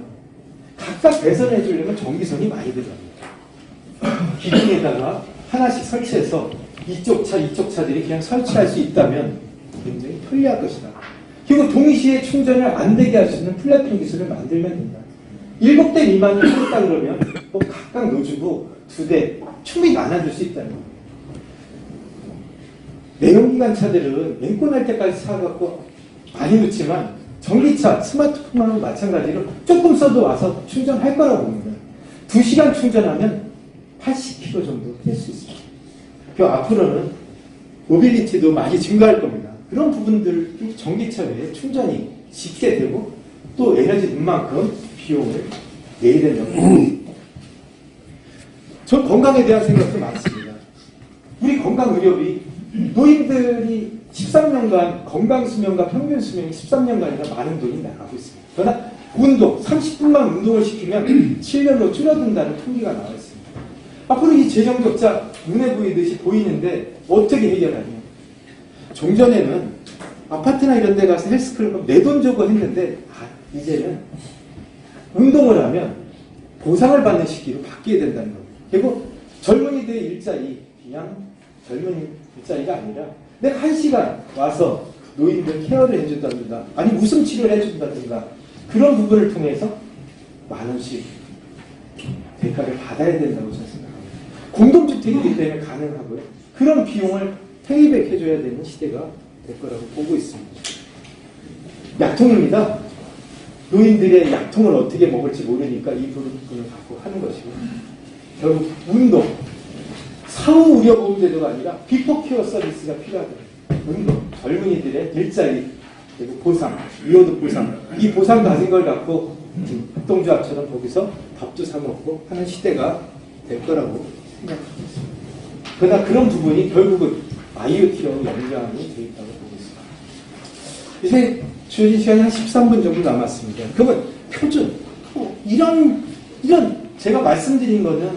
B: 각각 배선해 주려면 전기선이 많이 들어갑니다. 기둥에다가 하나씩 설치해서 이쪽 차들이 그냥 설치할 수 있다면 굉장히 편리할 것이다. 그리고 동시에 충전을 안 되게 할 수 있는 플랫폼 기술을 만들면 된다. 7대 미만을 하겠다 그러면 뭐 각각 놓주고 2대 충분히 나눠줄 수 있다는 겁니다. 내연기관 차들은 맹꽁할 때까지 사갖고 많이 놓지만 전기차, 스마트폰하고 마찬가지로 조금 써도 와서 충전할 거라고 봅니다. 2시간 충전하면 80km 정도 될 수 있습니다. 그 앞으로는 모빌리티도 많이 증가할 겁니다. 그런 부분들이 전기차 외에 충전이 쉽게 되고 또 에너지 든 만큼 비용을 내야 된다고 봅니다. 전 건강에 대한 생각도 많습니다. 우리 건강의료비 노인들이 13년간 건강수명과 평균수명이 13년간이나 많은 돈이 나가고 있습니다. 그러나 운동, 30분만 운동을 시키면 7년으로 줄어든다는 통계가 나와 있습니다. 앞으로 이 재정적자 눈에 보이듯이 보이는데 어떻게 해결하냐. 종전에는 아파트나 이런 데 가서 헬스클럽 내 돈 주고 했는데 이제는 운동을 하면 보상을 받는 시기로 바뀌어야 된다는 겁니다. 그리고 젊은이들의 일자리 그냥 젊은 일자리가 아니라 내가 1시간 와서 노인들 케어를 해준다든가 아니 웃음 치료를 해준다든가 그런 부분을 통해서 10,000원씩 대가를 받아야 된다고 저는 생각합니다. 공동주택이기 때문에 가능하고요. 그런 비용을 페이백 해줘야 되는 시대가 될 거라고 보고 있습니다. 약통입니다. 노인들의 약통을 어떻게 먹을지 모르니까 이 부분을 갖고 하는 것이고 결국 운동, 사후 의료보험제도가 아니라 비포 케어 서비스가 필요하거든요. 운동, 젊은이들의 일자리, 그리고 보상, 위로도 보상, 이 보상 가진 걸 갖고 합동조합처럼 거기서 밥도 사 먹고 하는 시대가 될 거라고 생각하고 있습니다. 그러나 그런 부분이 결국은 IoT로 연장이 되어 있다고 보고 있습니다. 이제 주어진 시간이 한 13분 정도 남았습니다. 그러면 표준, 이런 제가 말씀드린 거는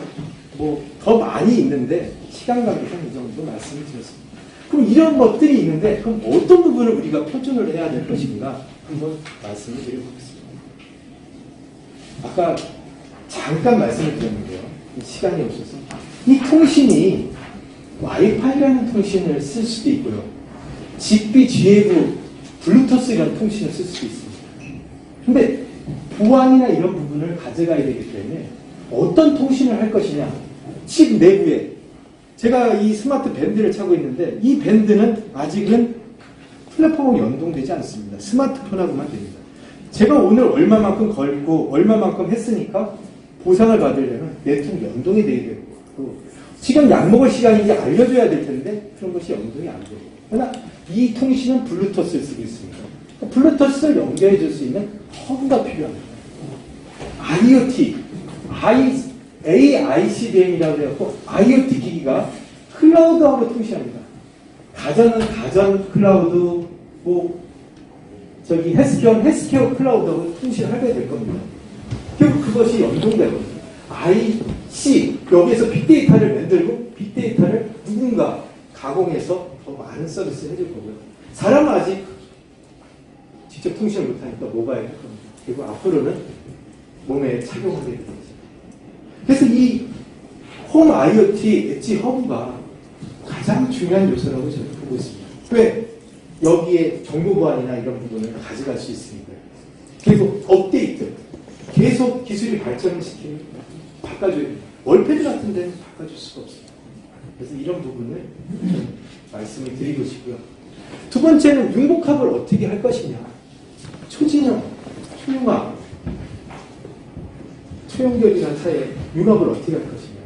B: 뭐 더 많이 있는데 시간 관계상 이 정도 말씀을 드렸습니다. 그럼 이런 것들이 있는데 그럼 어떤 부분을 우리가 표준을 해야 될 것인가 한번 말씀을 드려보겠습니다. 아까 잠깐 말씀을 드렸는데요. 시간이 없어서 이 통신이 와이파이라는 통신을 쓸 수도 있고요. 직비, G웨이브, 블루투스 이런 통신을 쓸 수도 있습니다. 근데 보안이나 이런 부분을 가져가야 되기 때문에 어떤 통신을 할 것이냐. 칩 내부에 제가 이 스마트 밴드를 차고 있는데 이 밴드는 아직은 플랫폼하고 연동되지 않습니다. 스마트폰하고만 됩니다. 제가 오늘 얼마만큼 걸고 얼마만큼 했으니까 보상을 받으려면 네트워크 연동이 돼야 되고 지금 약 먹을 시간인지 알려줘야 될 텐데 그런 것이 연동이 안 돼요. 그러나 이 통신은 블루투스를 쓰고 있습니다. 블루투스를 연결해 줄 수 있는 허브가 필요합니다. IoT, AICDM이라고 해갖고 IoT 기기가 클라우드하고 통신합니다. 가전은 가전 클라우드, 헬스케어 클라우드하고 통신을 하게 될 겁니다. 결국 그것이 연동되거든요. IC, 여기에서 빅데이터를 만들고 빅데이터를 누군가 가공해서 더 많은 서비스를 해줄 거고요. 사람은 아직 직접 통신을 못하니까 모바일 할 겁니다. 그리고 앞으로는 몸에 착용하게 되죠. 그래서 이 홈 IoT 엣지 허브가 가장 중요한 요소라고 저는 보고 있습니다. 왜? 여기에 정보 보안이나 이런 부분을 가져갈 수 있으니까요. 그리고 업데이트. 계속 기술이 발전을 시키면 바꿔줘야 돼요. 월패드 같은 데는 바꿔줄 수가 없습니다. 그래서 이런 부분을 좀 말씀을 드리고 싶고요. 두 번째는 융복합을 어떻게 할 것이냐. 초진형, 초융합, 초연결이라는 사이에 융합을 어떻게 할 것이냐.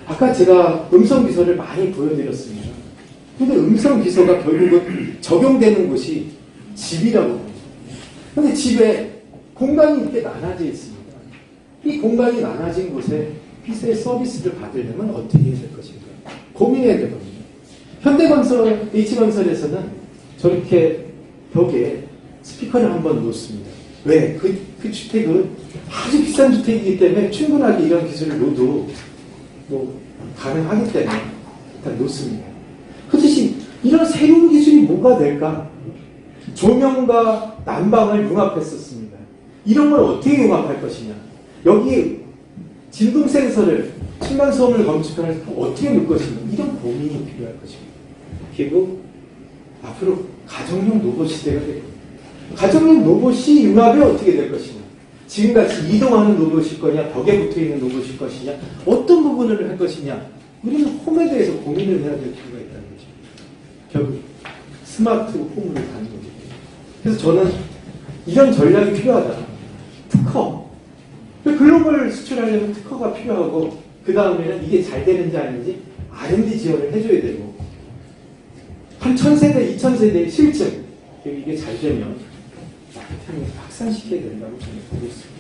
B: 아까 제가 음성 비서를 많이 보여드렸습니다. 근데 음성 비서가 결국은 적용되는 곳이 집이라고 합니다. 근데 집에 공간이 이렇게 나눠져 있습니다. 이 공간이 나눠진 곳에 피스의 서비스를 받으려면 어떻게 해야 될 것인가 고민해야 될 겁니다. 현대건설, H건설에서는 저렇게 벽에 스피커를 한번 놓습니다. 왜? 그 주택은 아주 비싼 주택이기 때문에 충분하게 이런 기술을 놓도 가능하기 때문에 일단 놓습니다. 그렇듯이 이런 새로운 기술이 뭐가 될까? 조명과 난방을 융합했었습니다. 이런 걸 어떻게 융합할 것이냐? 여기에 진동 센서를 층간소음을 검측하는 어떻게 넣을 것이냐? 이런 고민이 필요할 것입니다. 그리고 앞으로 가정용 로봇 시대가 될 겁니다. 가정용 로봇이 융합이 어떻게 될 것이냐? 지금같이 이동하는 로봇일 거냐, 벽에 붙어있는 로봇일 것이냐, 어떤 부분을 할 것이냐, 우리는 홈에 대해서 고민을 해야 될 필요가 있다는 거죠. 결국 스마트 홈으로 가는 거죠. 그래서 저는 이런 전략이 필요하다. 특허. 글로벌 수출하려면 특허가 필요하고 그 다음에는 이게 잘 되는지 아닌지 R&D 지원을 해줘야 되고 한 1000세대, 2000세대의 실증 그리고 이게 잘 되면 마케팅을 확산시켜야 된다고 저는 보고 있습니다.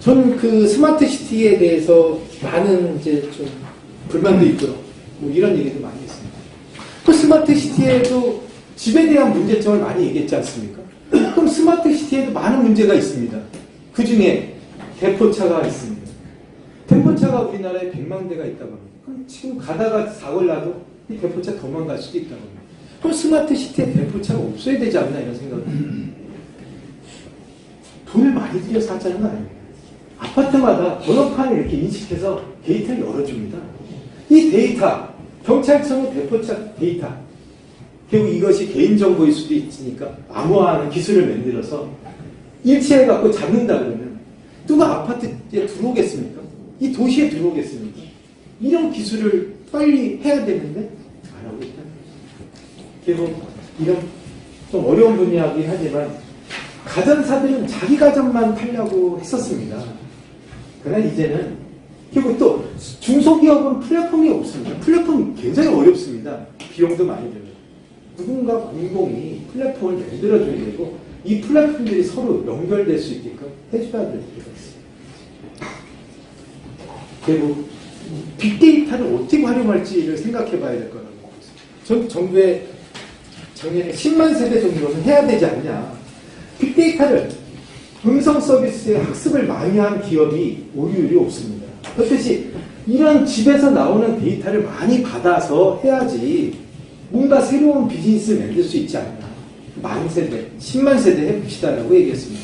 B: 저는 그 스마트 시티에 대해서 많은 이제 좀 불만도 있고요. 이런 얘기도 많이 했습니다. 또 스마트 시티에도 집에 대한 문제점을 많이 얘기했지 않습니까? 그럼 스마트 시티에도 많은 문제가 있습니다. 그 중에 대포차가 있습니다. 대포차가 우리나라에 100만 대가 있다고 합니다. 그럼 지금 가다가 사고를 나도 이 대포차 도망갈 수도 있다고 합니다. 그럼 스마트 시티에 대포차가 없어야 되지 않나 이런 생각을 돈을 많이 들여서 하자는 건 아닙니다. 아파트마다 번호판을 이렇게 인식해서 데이터를 열어줍니다. 이 데이터, 경찰청의 대포차 데이터, 결국 이것이 개인정보일 수도 있으니까 암호화하는 기술을 만들어서 일치해갖고 잡는다 그러면 누가 아파트에 들어오겠습니까? 이 도시에 들어오겠습니까? 이런 기술을 빨리 해야 되는데 안 하고 있다는 거죠. 결국 이런 좀 어려운 분야이긴 하지만 가전사들은 자기 가전만 팔려고 했었습니다. 그러나 이제는 그리고 또 중소기업은 플랫폼이 없습니다. 플랫폼이 굉장히 어렵습니다. 비용도 많이 들어요. 누군가 공공이 플랫폼을 만들어줘야 되고 이 플랫폼들이 서로 연결될 수 있게끔 해줘야 될 필요가 있습니다. 그리고 빅데이터를 어떻게 활용할지를 생각해 봐야 될 거라고 보고 있습니다. 정부의 작년에 10만 세대 정도는 해야 되지 않냐. 빅데이터를 음성 서비스에 학습을 많이 한 기업이 오류율이 없습니다. 그렇듯이 이런 집에서 나오는 데이터를 많이 받아서 해야지 뭔가 새로운 비즈니스를 만들 수 있지 않나. 만 세대, 10만 세대 해봅시다라고 얘기했습니다.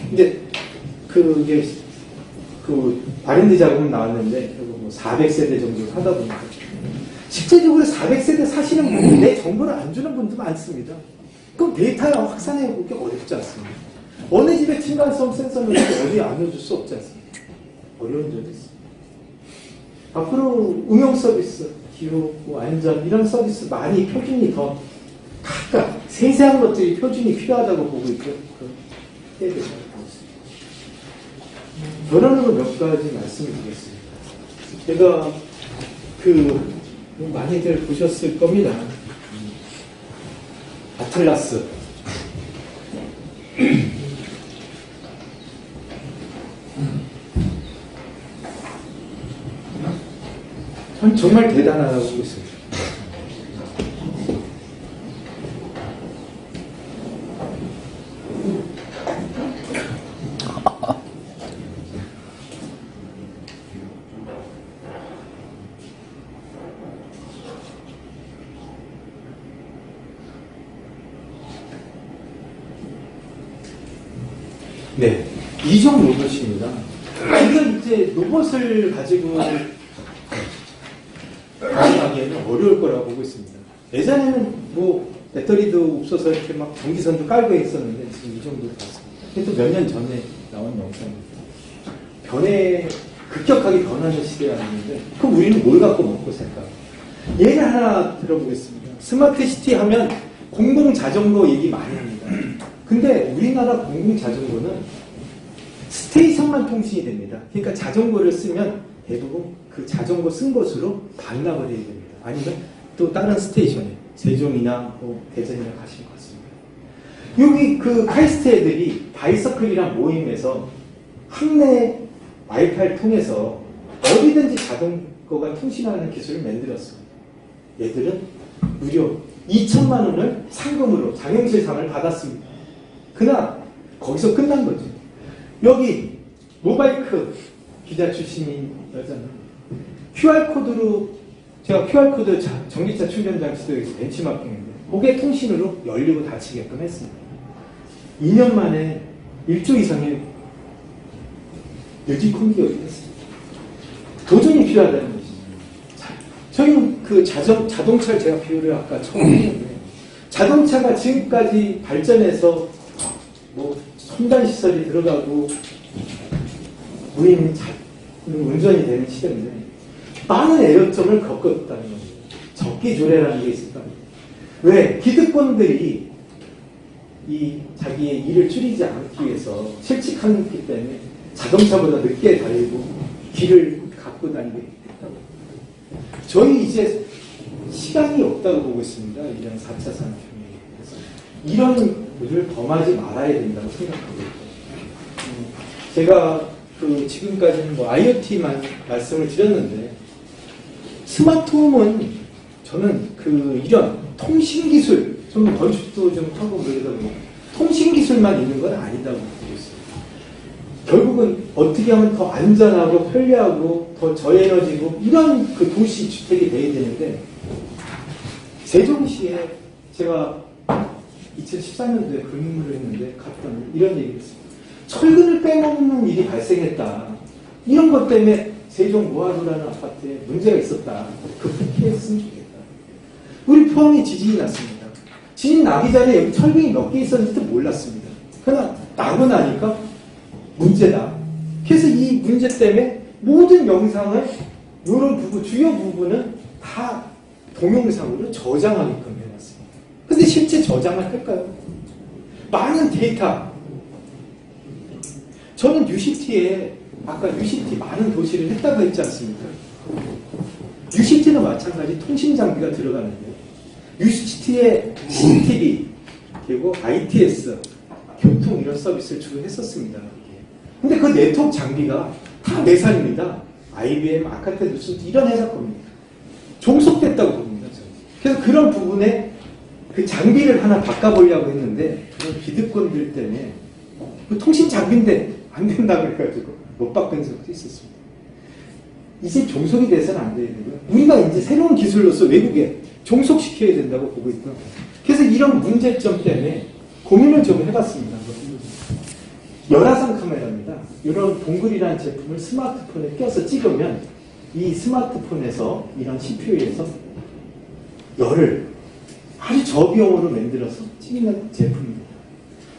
B: 근데 그게 그 R&D 작업은 나왔는데 뭐 400세대 정도 하다 보니까 실제적으로 400세대 사시는 분이 내 정보를 안 주는 분도 많습니다. 그럼 데이터 확산해 보기 어렵지 않습니다. 어느 집에 층간소음 센서는 어디 안 넣어줄 수 없지 않습니까? 어려운 점이 있습니다. 앞으로 응용 서비스, 기후, 안전 이런 서비스 많이 표준이 더 각각 세세한 것들이 표준이 필요하다고 보고 있고요. 해야 된다고 보고 있습니다. 결론으로 몇 가지 말씀을 드리겠습니다. 제가 많이들 보셨을 겁니다. 아틀라스. 전 정말 대단하다고 보고 있습니다. 네, 이종 로봇입니다. 이건 이제 로봇을 가지고 가능하기에는 어려울 거라고 보고 있습니다. 예전에는 뭐 배터리도 없어서 이렇게 막 전기선도 깔고 있었는데 지금 이 정도로 갔습니다. 또 몇 년 전에 나온 영상입니다. 급격하게 변하는 시대가 아닌데 그럼 우리는 뭘 갖고 먹고 살까? 예를 하나 들어보겠습니다. 스마트 시티 하면 공공자전거 얘기 많이 합니다. 근데 우리나라 공공자전거는 스테이션만 통신이 됩니다. 그러니까 자전거를 쓰면 대부분 그 자전거 쓴 곳으로 반납을 해야 됩니다. 아니면 또 다른 스테이션에 세종이나 뭐 대전이나 가시면 같습니다. 여기 그 카이스트 애들이 바이서클이란 모임에서 학내 와이파이를 통해서 어디든지 자전거가 통신하는 기술을 만들었습니다. 얘들은 무려 2천만 원을 상금으로 장영실상을 받았습니다. 그러나 거기서 끝난 거죠. 여기 모바이크 기자 출신인 여자는 QR코드로 제가 QR코드 전기차 충전 장치도 여기서 벤치마킹인데 그게 통신으로 열리고 닫히게끔 했습니다. 2년 만에 1조 이상의 유지 컴퓨터가 됐습니다. 도전이 필요하다는 것이죠. 저희는 그 자동차를 제가 비유를 아까 처음 했는데 자동차가 지금까지 발전해서 뭐 첨단 시설이 들어가고 무인 운전이 되는 시대인데 많은 애로점을 겪었다는 겁니다. 적기조례라는 게 있을 겁니다. 왜? 기득권들이 이 자기의 일을 줄이지 않기 위해서 실직하기 때문에 자동차보다 늦게 달리고 길을 갖고 다니게 됐다고. 저희 이제 시간이 없다고 보고 있습니다. 이런 4차 산업혁명에서 이런 일을 범하지 말아야 된다고 생각하고 있고 제가 지금까지는 뭐 IoT만 말씀을 드렸는데 스마트홈은 저는 이런 통신기술 좀 건축도 좀 하고 그러다 보니까 통신기술만 있는 건 아니다고 보고 있어요. 결국은 어떻게 하면 더 안전하고 편리하고 더 저에너지고 이런 그 도시 주택이 돼야 되는데 세종시에 제가 2014년도에 근무를 했는데 갔더니 이런 얘기를 했습니다. 철근을 빼먹는 일이 발생했다. 이런 것 때문에 세종 모하루라는 아파트에 문제가 있었다. 급했으면 좋겠다. 우리 포항에 지진이 났습니다. 지진 나기 전에 여기 철근이 몇 개 있었는지도 몰랐습니다. 그러나 나고 나니까 문제다. 그래서 이 문제 때문에 모든 영상을 이런 주요 부분은 다 동영상으로 저장하게끔 해놨습니다. 근데 실제 저장을 할까요? 많은 데이터. 저는 UCT에 아까 UCT 많은 도시를 했다고 했지 않습니까? UCT는 마찬가지 통신 장비가 들어가는데 UCT에 CCTV 그리고 ITS 교통 이런 서비스를 주로 했었습니다. 근데 그 네트워크 장비가 다 내산입니다. IBM, 아카테누스 이런 회사 겁니다. 종속됐다고 봅니다. 저는. 그래서 그런 부분에 그 장비를 하나 바꿔보려고 했는데 그런 기득권들 때문에 그 통신 장비인데 안 된다고 해가지고 못 바꾼 적도 있었습니다. 이제 종속이 돼서는 안 되고요. 우리가 이제 새로운 기술로서 외국에 종속시켜야 된다고 보고 있고요. 그래서 이런 문제점 때문에 고민을 좀 해봤습니다. 열화상 카메라입니다. 이런 동글이라는 제품을 스마트폰에 껴서 찍으면 이 스마트폰에서 이런 CPU에서 열을 아주 저비용으로 만들어서 찍는 제품입니다.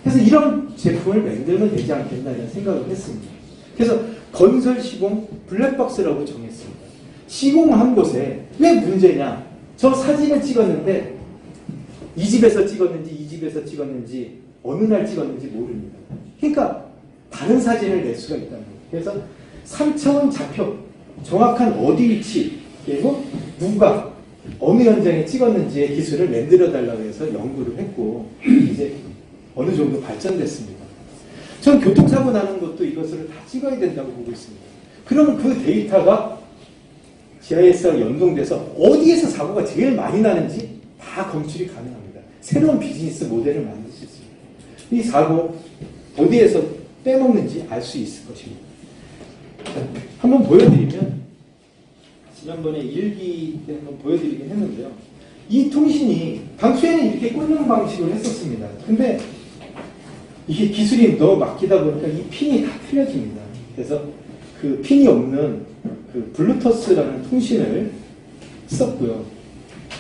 B: 그래서 이런 제품을 만들면 되지 않겠나 이런 생각을 했습니다. 그래서 건설 시공 블랙박스라고 정했습니다. 시공한 곳에 왜 문제냐? 저 사진을 찍었는데 이 집에서 찍었는지 이 집에서 찍었는지 어느 날 찍었는지 모릅니다. 그러니까 다른 사진을 낼 수가 있다는 거예요. 그래서 3차원 좌표 정확한 어디 위치 그리고 누가 어느 현장에 찍었는지의 기술을 만들어 달라고 해서 연구를 했고 이제 어느 정도 발전됐습니다. 전 교통사고 나는 것도 이것을 다 찍어야 된다고 보고 있습니다. 그러면 그 데이터가 GIS와 연동돼서 어디에서 사고가 제일 많이 나는지 다 검출이 가능합니다. 새로운 비즈니스 모델을 만들 수 있습니다. 이 사고 어디에서 빼먹는지 알 수 있을 것입니다. 한번 보여드리면 지난번에 일기 때 한번 보여드리긴 했는데요. 이 통신이 당초에는 이렇게 꽂는 방식으로 했었습니다. 근데 이게 기술이 너무 막히다 보니까 이 핀이 다 틀려집니다. 그래서 그 핀이 없는 그 블루투스라는 통신을 썼고요.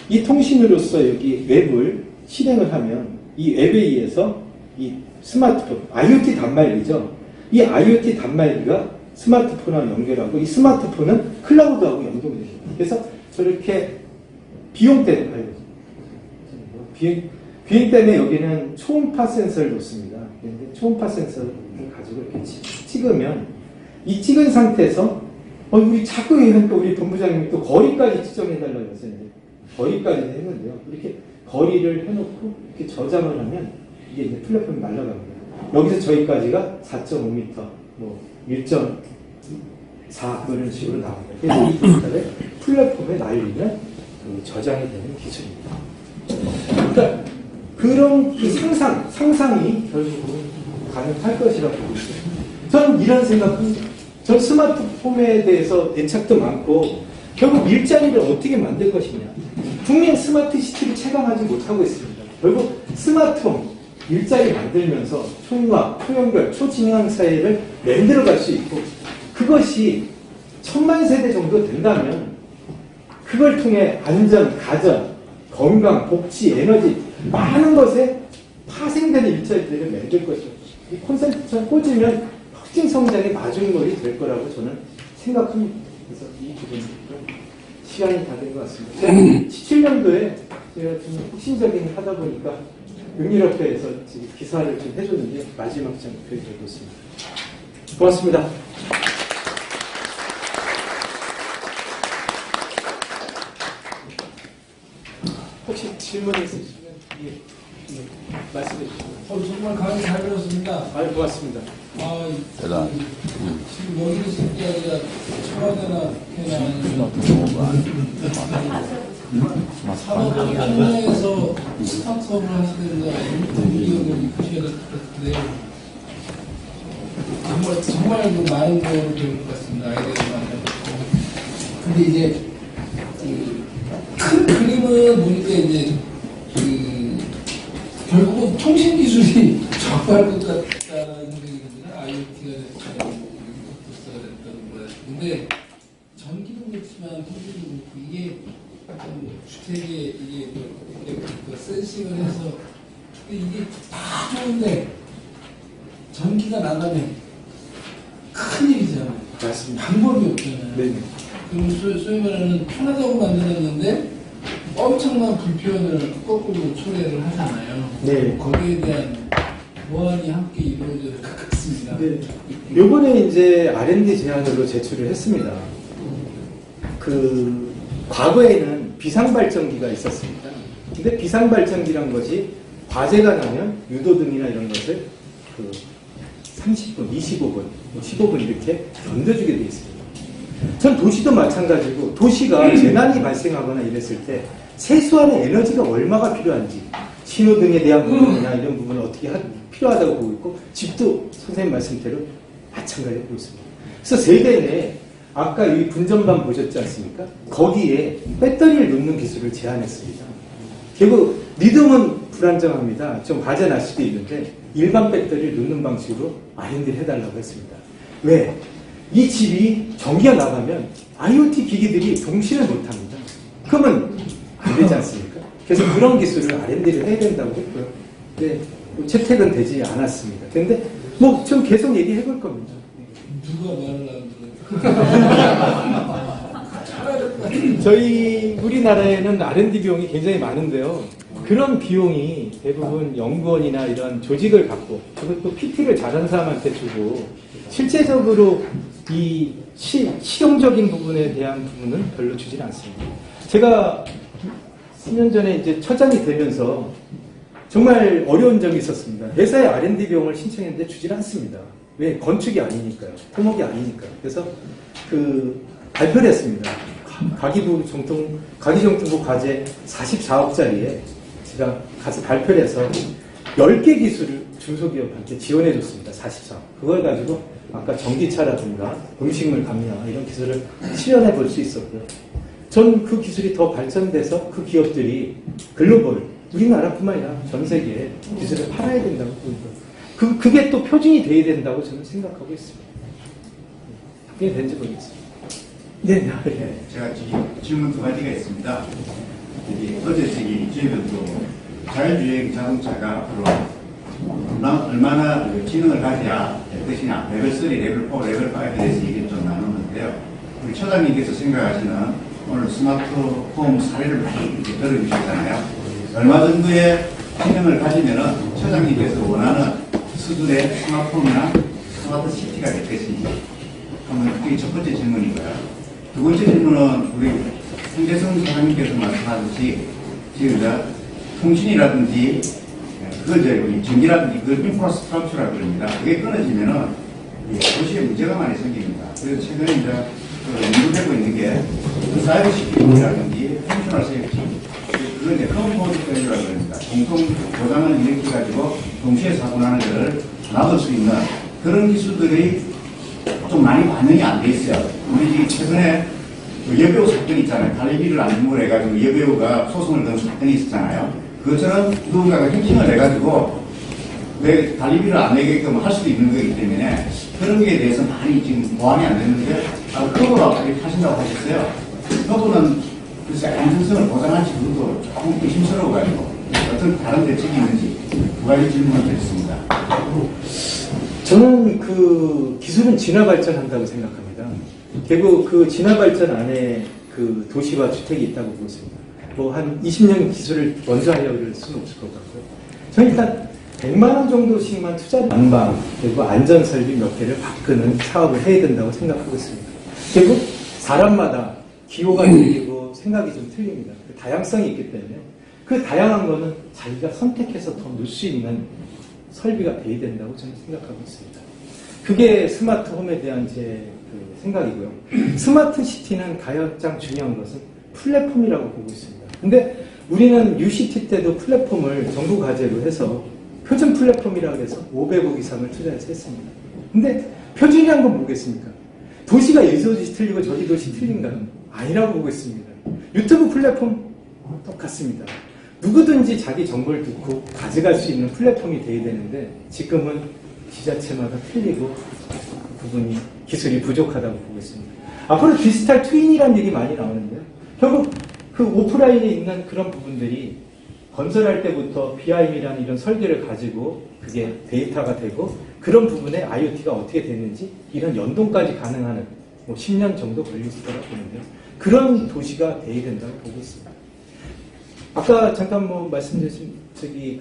B: 이 통신으로서 여기 웹을 실행을 하면 이 웹에 의해서 이 스마트폰, IoT 단말기죠. 이 IoT 단말기가 스마트폰과 연결하고 이 스마트폰은 클라우드하고 연동됩니다. 그래서 저렇게 비용 때문에 비행 때문에 여기는 초음파 센서를 놓습니다. 초음파 센서를 가지고 이렇게 찍으면 이 찍은 상태에서 우리 자꾸 그러니까 우리 본부장님이 또 거리까지 측정해달라고 해서 이제 거리까지 했는데요. 이렇게 거리를 해놓고 이렇게 저장을 하면 이게 이제 플랫폼이 날아갑니다. 여기서 저기까지가 4.5m, 뭐 1.4 이런 식으로 나옵니다. 그래서 이 데이터를 플랫폼에 날리면 그 저장이 되는 기술입니다. 그러니까 그런 그 상상이 결국은 가능할 것이라고 보고 있습니다. 저는 이런 생각은 전 스마트폰에 대해서 애착도 많고 결국 일자리를 어떻게 만들 것이냐. 국민 스마트 시티를 체감하지 못하고 있습니다. 결국 스마트홈 일자리 만들면서 총각, 초연결, 초진행 사회를 만들어갈 수 있고 그것이 1000만 세대 정도 된다면 그걸 통해 안전, 가전, 건강, 복지, 에너지 많은 것에 파생되는 일자리들을 만들 것이고 이 콘센트처럼 꽂으면 혁신 성장의 마중물이 될 거라고 저는 생각합니다. 그래서 이 부분이 시간이 다 된 것 같습니다. 17년도에 제가 좀 혁신적인 하다 보니까 영일협회에서 지금 기사를 좀 해줬는데 마지막 장 표해드렸습니다. 고맙습니다. 혹시 질문 있으시면 말씀해 주시면.
C: 정말 강의 잘 들었습니다.
B: 고맙습니다.
C: 대단. 지금 여기 있을 게 아니라 청와대나 산업의 현장에서 스타트업을 하시는데 공기업을 입으셔야 될 것 같은데 정말 많은 걸 배울 것 같습니다. 아이디어가 많아요. 근데 이제 큰 그림을 보니까 이제 결국은 통신 기술이 적발할 것 같다는 생각이 듭니다. IoT가 됐다는 것도 됐다는 거예요. 근데 전기도 그렇지만 통신도 그렇고 이게 주택에 이게 센싱을 해서 이게 다 좋은데 전기가 나가면 큰 일이잖아요.
B: 맞습니다.
C: 방법이 없잖아요.
B: 네.
C: 그럼 소위 말하는 편하다고 만들었는데 엄청난 불편을 거꾸로 초래를 하잖아요.
B: 네.
C: 거기에 대한 보완이 함께 이루어져야 될 것 같습니다.
B: 네. 요번에 이제 R&D 제안으로 제출을 했습니다. 과거에는 비상발전기가 있었습니다. 근데 비상발전기란 것이 화재가 나면 유도등이나 이런 것을 30분, 25분, 15분 이렇게 던져주게 되어 있습니다. 전 도시도 마찬가지고 도시가 재난이 발생하거나 이랬을 때 세수하는 에너지가 얼마가 필요한지 신호등에 대한 부분이나 이런 부분을 어떻게 필요하다고 보고 있고 집도 선생님 말씀대로 마찬가지로 보고 있습니다. 그래서 세대 내에 아까 이 분전반 보셨지 않습니까? 거기에 배터리를 놓는 기술을 제안했습니다. 결국 믿음은 불안정합니다. 좀 과제 날 수도 있는데 일반 배터리를 놓는 방식으로 R&D를 해달라고 했습니다. 왜? 이 집이 전기가 나가면 IoT 기기들이 동시에 못합니다. 그러면 안 되지 않습니까? 그래서 그런 기술을 R&D를 해야 된다고 했고요. 네, 채택은 되지 않았습니다. 근데 뭐 좀 계속 얘기해 볼 겁니다.
C: 누가 말을 안 들어요?
B: 저희 우리나라에는 R&D 비용이 굉장히 많은데요. 그런 비용이 대부분 연구원이나 이런 조직을 갖고 그것도 PT를 잘하는 사람한테 주고 실제적으로 이 실용적인 부분에 대한 부분은 별로 주질 않습니다. 제가 10년 전에 이제 처장이 되면서 정말 어려운 점이 있었습니다. 회사에 R&D 비용을 신청했는데 주질 않습니다. 왜? 건축이 아니니까요. 토목이 아니니까요. 그래서 발표를 했습니다. 가기정통부 과제 44억짜리에 제가 가서 발표를 해서 10개 기술을 중소기업한테 지원해 줬습니다. 44억. 그걸 가지고 아까 전기차라든가 음식물 감량 이런 기술을 실현해 볼 수 있었고요. 전 그 기술이 더 발전돼서 그 기업들이 글로벌, 우리나라뿐만 아니라 전 세계에 기술을 팔아야 된다고 보고요. 그게 또 표준이 돼야 된다고 저는 생각하고 있습니다. 그게 된지 모르겠습니다. 네.
D: 제가 질문 두 가지가 있습니다. 어제 저희들도 자율주행 자동차가 앞으로 얼마나 기능을 가져야 될 것이냐, 레벨 3, 레벨 4, 레벨 5에 대해서 얘기를 좀 나누는데요. 우리 처장님께서 생각하시는 오늘 스마트홈 사례를 많이 이렇게 들어주셨잖아요. 얼마 정도의 기능을 가지면은 처장님께서 원하는 수준의 스마트홈이나 스마트 시티가 될 것인지. 그러면 그게 첫 번째 질문이고요. 두 번째 질문은 우리 황재성 사장님께서 말씀하듯이 지금 통신이라든지 그걸 우리 전기라든지 그걸 인프라스트럭처라고 그럽니다. 그게 끊어지면은 도시에 문제가 많이 생깁니다. 그래서 최근에 이제 연구되고 있는 게 사이버 시큐리티라든지 펑셔널 세이프티 그걸 이제 컴포즈 밸류라고 합니다. 공통 보장을 일으켜가지고 동시에 사고 나는 것을 막을 수 있는 그런 기술들이 좀 많이 반영이 안 돼 있어요. 우리 지금 최근에 여배우 사건이 있잖아요. 갈리비를 안 중물해가지고 여배우가 소송을 건 사건이 있었잖아요. 그것처럼 누군가가 해킹을 해가지고 왜 갈리비를 안 내게끔 할 수도 있는 거기 때문에 그런 거에 대해서 많이 지금 보완이 안 됐는데 커버가 하신다고 하셨어요. 커버는 글쎄 안전성을 보장할지 그것도 조금 의심스러워가지고 어떤 다른 대책이 있는지 두 가지 질문을 드렸습니다.
B: 저는 그 기술은 진화 발전한다고 생각합니다. 결국 그 진화 발전 안에 그 도시와 주택이 있다고 보고 있습니다. 뭐 한 20년 기술을 먼저 하려고 할 수는 없을 것 같고요. 저는 일단 100만 원 정도씩만 투자를 난방 그리고 안전설비 몇 개를 바꾸는 사업을 해야 된다고 생각하고 있습니다. 결국 사람마다 기호가 틀리고 생각이 좀 틀립니다. 그 다양성이 있기 때문에 그 다양한 거는 자기가 선택해서 더 넣을 수 있는 설비가 돼야 된다고 저는 생각하고 있습니다. 그게 스마트 홈에 대한 제 생각이고요. 스마트 시티는 가장 중요한 것은 플랫폼이라고 보고 있습니다. 근데 우리는 UCT 때도 플랫폼을 정부 과제로 해서 표준 플랫폼이라고 해서 500억 이상을 투자해서 했습니다. 근데 표준이란 건 뭐겠습니까? 도시가 이 도시 틀리고 저기 도시 틀린가요? 아니라고 보고 있습니다. 유튜브 플랫폼 똑같습니다. 누구든지 자기 정보를 듣고 가져갈 수 있는 플랫폼이 돼야 되는데 지금은 지자체마다 틀리고 그 부분이 기술이 부족하다고 보고 있습니다. 앞으로 디지털 트윈이라는 얘기 많이 나오는데요. 결국 그 오프라인에 있는 그런 부분들이 건설할 때부터 BIM이라는 이런 설계를 가지고 그게 데이터가 되고 그런 부분에 IoT가 어떻게 됐는지 이런 연동까지 가능한 뭐 10년 정도 걸릴 거라고 보는데요. 그런 도시가 돼야 된다고 보고 있습니다. 아까 잠깐 뭐 말씀드린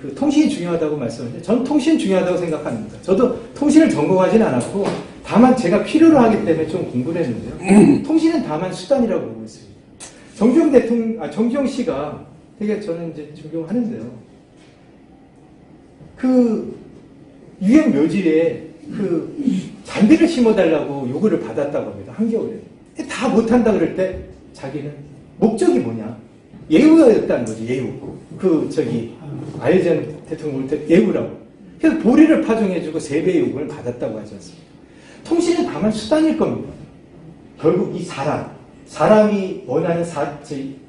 B: 그 통신이 중요하다고 말씀하셨는데 저는 통신 중요하다고 생각합니다. 저도 통신을 전공하지는 않았고 다만 제가 필요로 하기 때문에 좀 공부를 했는데요. 통신은 다만 수단이라고 보고 있습니다. 정주영 씨가 되게 저는 이제 존경하는데요. 그 유엔 묘지에 그 잔디를 심어달라고 요구를 받았다고 합니다. 한겨울에. 다 못한다 그럴 때 자기는 목적이 뭐냐? 예우였다는 거죠. 예우. 아이젠 대통령 올 때 예우라고. 그래서 보리를 파종해주고 3배의 요금을 받았다고 하지 않습니까? 통신은 다만 수단일 겁니다. 결국 이 사람이 원하는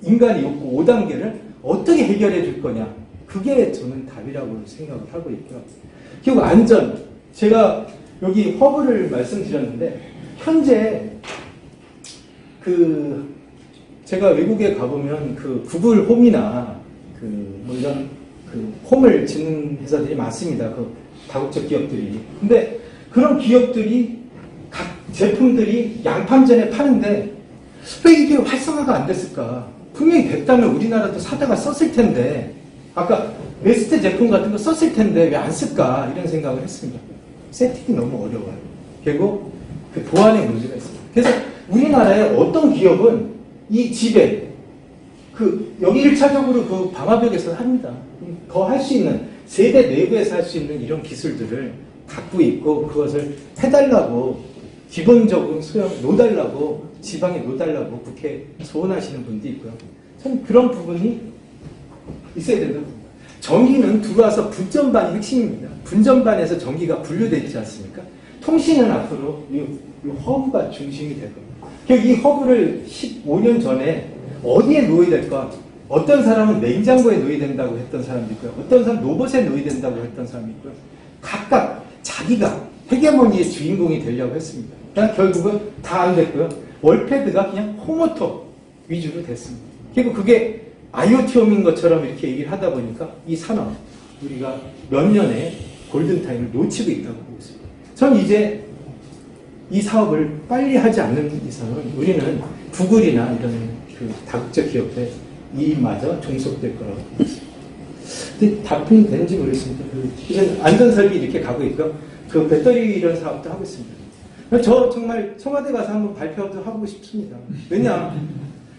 B: 인간의 욕구 5단계를 어떻게 해결해 줄 거냐. 그게 저는 답이라고 생각을 하고 있고요. 그리고 안전. 제가 여기 허브를 말씀드렸는데, 현재 제가 외국에 가보면 구글 홈이나 뭐 이런 홈을 짓는 회사들이 많습니다. 다국적 기업들이. 근데 그런 기업들이 각 제품들이 양판전에 파는데 왜 이게 활성화가 안 됐을까? 분명히 됐다면 우리나라도 사다가 썼을 텐데, 아까 베스트 제품 같은 거 썼을 텐데 왜 안 쓸까? 이런 생각을 했습니다. 세팅이 너무 어려워요. 그리고 보안에 문제가 있습니다. 그래서 우리나라의 어떤 기업은 이 집에 여기 1차적으로 방화벽에서 합니다. 더 할 수 있는, 세대 내부에서 할 수 있는 이런 기술들을 갖고 있고, 그것을 해달라고 기본적인 소형 놓달라고, 지방에 놓달라고 국회에 소원하시는 분도 있고요. 전 그런 부분이 있어야 된다고 봅니다. 전기는 들어와서 분전반이 핵심입니다. 분전반에서 전기가 분류되지 않습니까? 통신은 앞으로 이 허브가 중심이 될 겁니다. 이 허브를 15년 전에 어디에 놓여야 될까? 어떤 사람은 냉장고에 놓여야 된다고 했던 사람도 있고요. 어떤 사람은 로봇에 놓여야 된다고 했던 사람이 있고요. 각각 자기가 헤게모니의 주인공이 되려고 했습니다. 그러니까 결국은 다 안 됐고요. 월패드가 그냥 홈오토 위주로 됐습니다. 그리고 그게 IoT 홈인 것처럼 이렇게 얘기를 하다 보니까 이 산업, 우리가 몇 년의 골든타임을 놓치고 있다고 보고 있습니다. 전 이제 이 사업을 빨리 하지 않는 이상은 우리는 구글이나 이런 다국적 기업에 이마저 종속될 거라고 보고 있습니다. 근데 답변이 되는지 모르겠습니다. 이제 안전설비 이렇게 가고 있고, 배터리 이런 사업도 하고 있습니다. 저 정말 청와대 가서 한번 발표도 하고 싶습니다. 왜냐?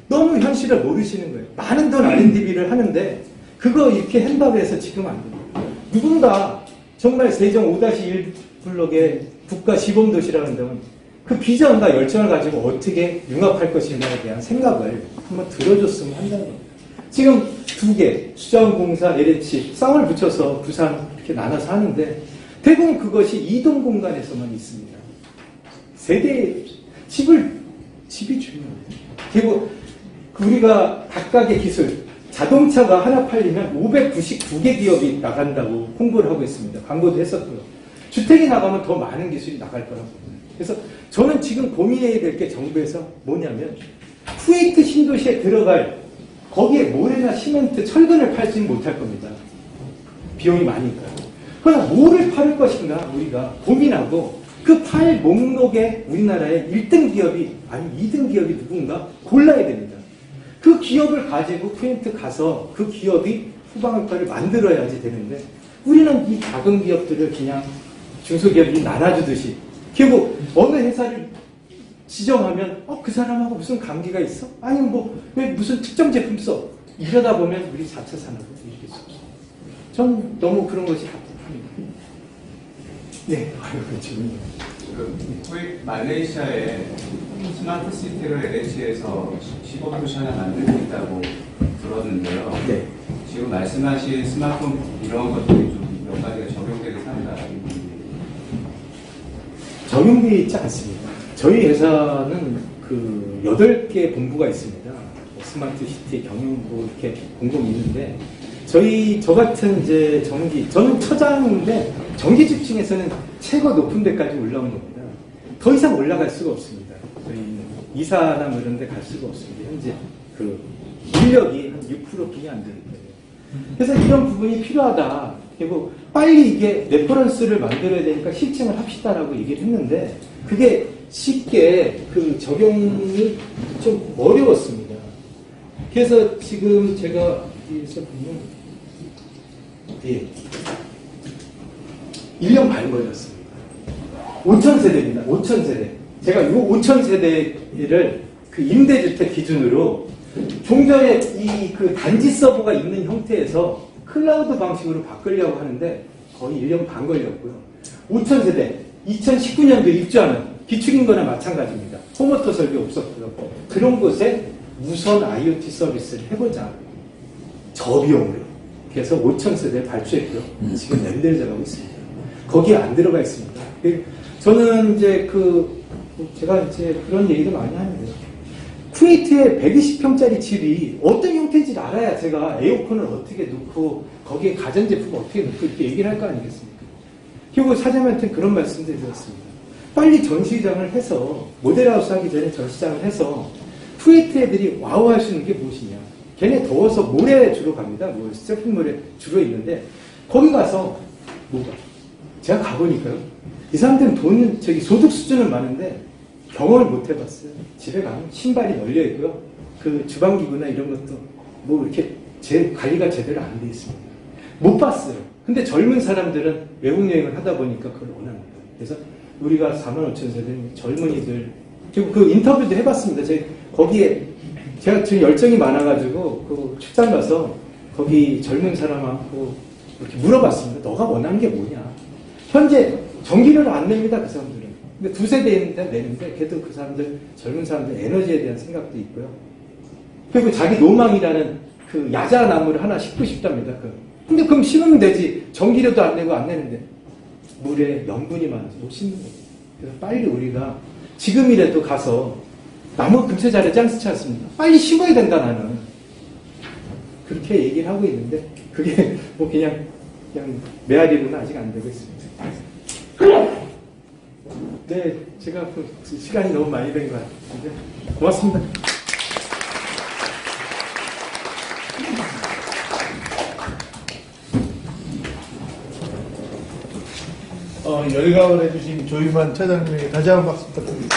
B: 너무 현실을 모르시는 거예요. 많은 돈 R&D비를 하는데 그거 이렇게 한다고 해서 지금 안 됩니다. 누군가 정말 세종 5-1 블록의 국가 시범도시라는 데는 그 비전과 열정을 가지고 어떻게 융합할 것인가에 대한 생각을 한번 들어줬으면 한다는 겁니다. 지금 2개, 수자원공사, LH 쌍을 붙여서 부산 이렇게 나눠서 하는데 대부분 그것이 이동 공간에서만 있습니다. 집이 중요합니다. 그리고 우리가 각각의 기술, 자동차가 하나 팔리면 599개 기업이 나간다고 홍보를 하고 있습니다. 광고도 했었고요. 주택이 나가면 더 많은 기술이 나갈 거라고 봅니다. 그래서 저는 지금 고민해야 될 게 정부에서 뭐냐면, 쿠웨이트 신도시에 들어갈 거기에 모래나 시멘트, 철근을 팔지는 못할 겁니다. 비용이 많으니까요. 그러나 뭐를 팔을 것인가 우리가 고민하고, 그 팔 목록에 우리나라의 1등 기업이, 아니 2등 기업이 누군가 골라야 됩니다. 그 기업을 가지고 쿠웨이트 가서 그 기업이 후방효과를 만들어야지 되는데, 우리는 이 작은 기업들을 그냥 중소기업이 나눠주듯이, 결국 어느 회사를 지정하면 그 사람하고 무슨 관계가 있어? 아니면 왜 무슨 특정 제품 써? 이러다 보면 우리 4차 산업을 이길 수 없어요. 전 너무 그런 것이 답답합니다. 네, 질문이요.
E: 말레이시아에 스마트 시티를 LH에서 시범도시 하나 만들고 있다고 들었는데요.
B: 네.
E: 지금 말씀하신 스마트폰 이런 것들이 좀 몇 가지가 적용되게 산다.
B: 적용되어 있지 않습니다. 저희 회사는 8개 본부가 있습니다. 스마트 시티 경영부 이렇게 공공이 있는데, 저 같은 이제 저는 처장인데 전기 집중에서는 최고 높은 데까지 올라온 겁니다. 더 이상 올라갈 수가 없습니다. 저희는 이사나 뭐 이런 데 갈 수가 없습니다. 현재 인력이 한 6%뿐이 안 되는 거예요. 그래서 이런 부분이 필요하다. 그리고 빨리 이게 레퍼런스를 만들어야 되니까 실증을 합시다라고 얘기를 했는데, 그게 쉽게 적용이 좀 어려웠습니다. 그래서 지금 제가 여기서 보면, 예, 1년 반 걸렸습니다. 5,000세대입니다. 5,000세대. 제가 이 5,000세대를 임대주택 기준으로 좀 전에 단지 서버가 있는 형태에서 클라우드 방식으로 바꾸려고 하는데 거의 1년 반 걸렸고요. 5,000세대, 2019년도 입주하는 기축인거나 마찬가지입니다. 홈오토 설비 없었고요. 그런 곳에 우선 IoT 서비스를 해보자. 저비용으로. 그래서 5,000세대 발주했고요. 지금 렌더를 잡고 있습니다. 거기에 안 들어가 있습니다. 저는 이제 제가 이제 그런 얘기도 많이 하는데 쿠웨이트에 120평짜리 집이 어떤 형태인지 알아야 제가 에어컨을 어떻게 넣고 거기에 가전제품을 어떻게 넣고 이렇게 얘기를 할 거 아니겠습니까? 그리고 사장님한테 그런 말씀도 드렸습니다. 빨리 전시장을 해서 모델하우스 하기 전에 전시장을 해서 쿠웨이트 애들이 와우 할 수 있는 게 무엇이냐. 걔네 더워서 모래에 주로 갑니다. 뭐 쇼핑몰에 주로 있는데 거기 가서 뭐가 제가 가보니까요. 이 사람들은 돈 소득 수준은 많은데 경험을 못 해봤어요. 집에 가면 신발이 널려 있고요. 그 주방기구나 이런 것도 뭐 이렇게 관리가 제대로 안 돼 있습니다. 못 봤어요. 근데 젊은 사람들은 외국 여행을 하다 보니까 그걸 원합니다. 그래서 우리가 45,000세대는 젊은이들 그리고 그 인터뷰도 해봤습니다. 제가 지금 열정이 많아가지고 그 출장 가서 거기 젊은 사람하고 이렇게 물어봤습니다. 너가 원하는 게 뭐냐? 현재 전기료를 안 냅니다. 그 사람들은. 근데 2세대인데 내는데 그래도 그 사람들 젊은 사람들 에너지에 대한 생각도 있고요. 그리고 자기 노망이라는 그 야자 나무를 하나 심고 싶답니다. 근데 그럼 심으면 되지. 전기료도 안 내고 안 내는데 물에 염분이 많아서 못 심는 거예요. 그래서 빨리 우리가 지금이라도 가서 나무 근처 자리지 않습니까? 빨리 심어야 된다 나는. 그렇게 얘기를 하고 있는데 그게 뭐 그냥 메아리로는 아직 안 되고 있습니다. 네, 제가 시간이 너무 많이 된 것 같은데 고맙습니다.
F: 열강을 해주신 조희만 차장님에게 다시 한번 박수 부탁드립니다.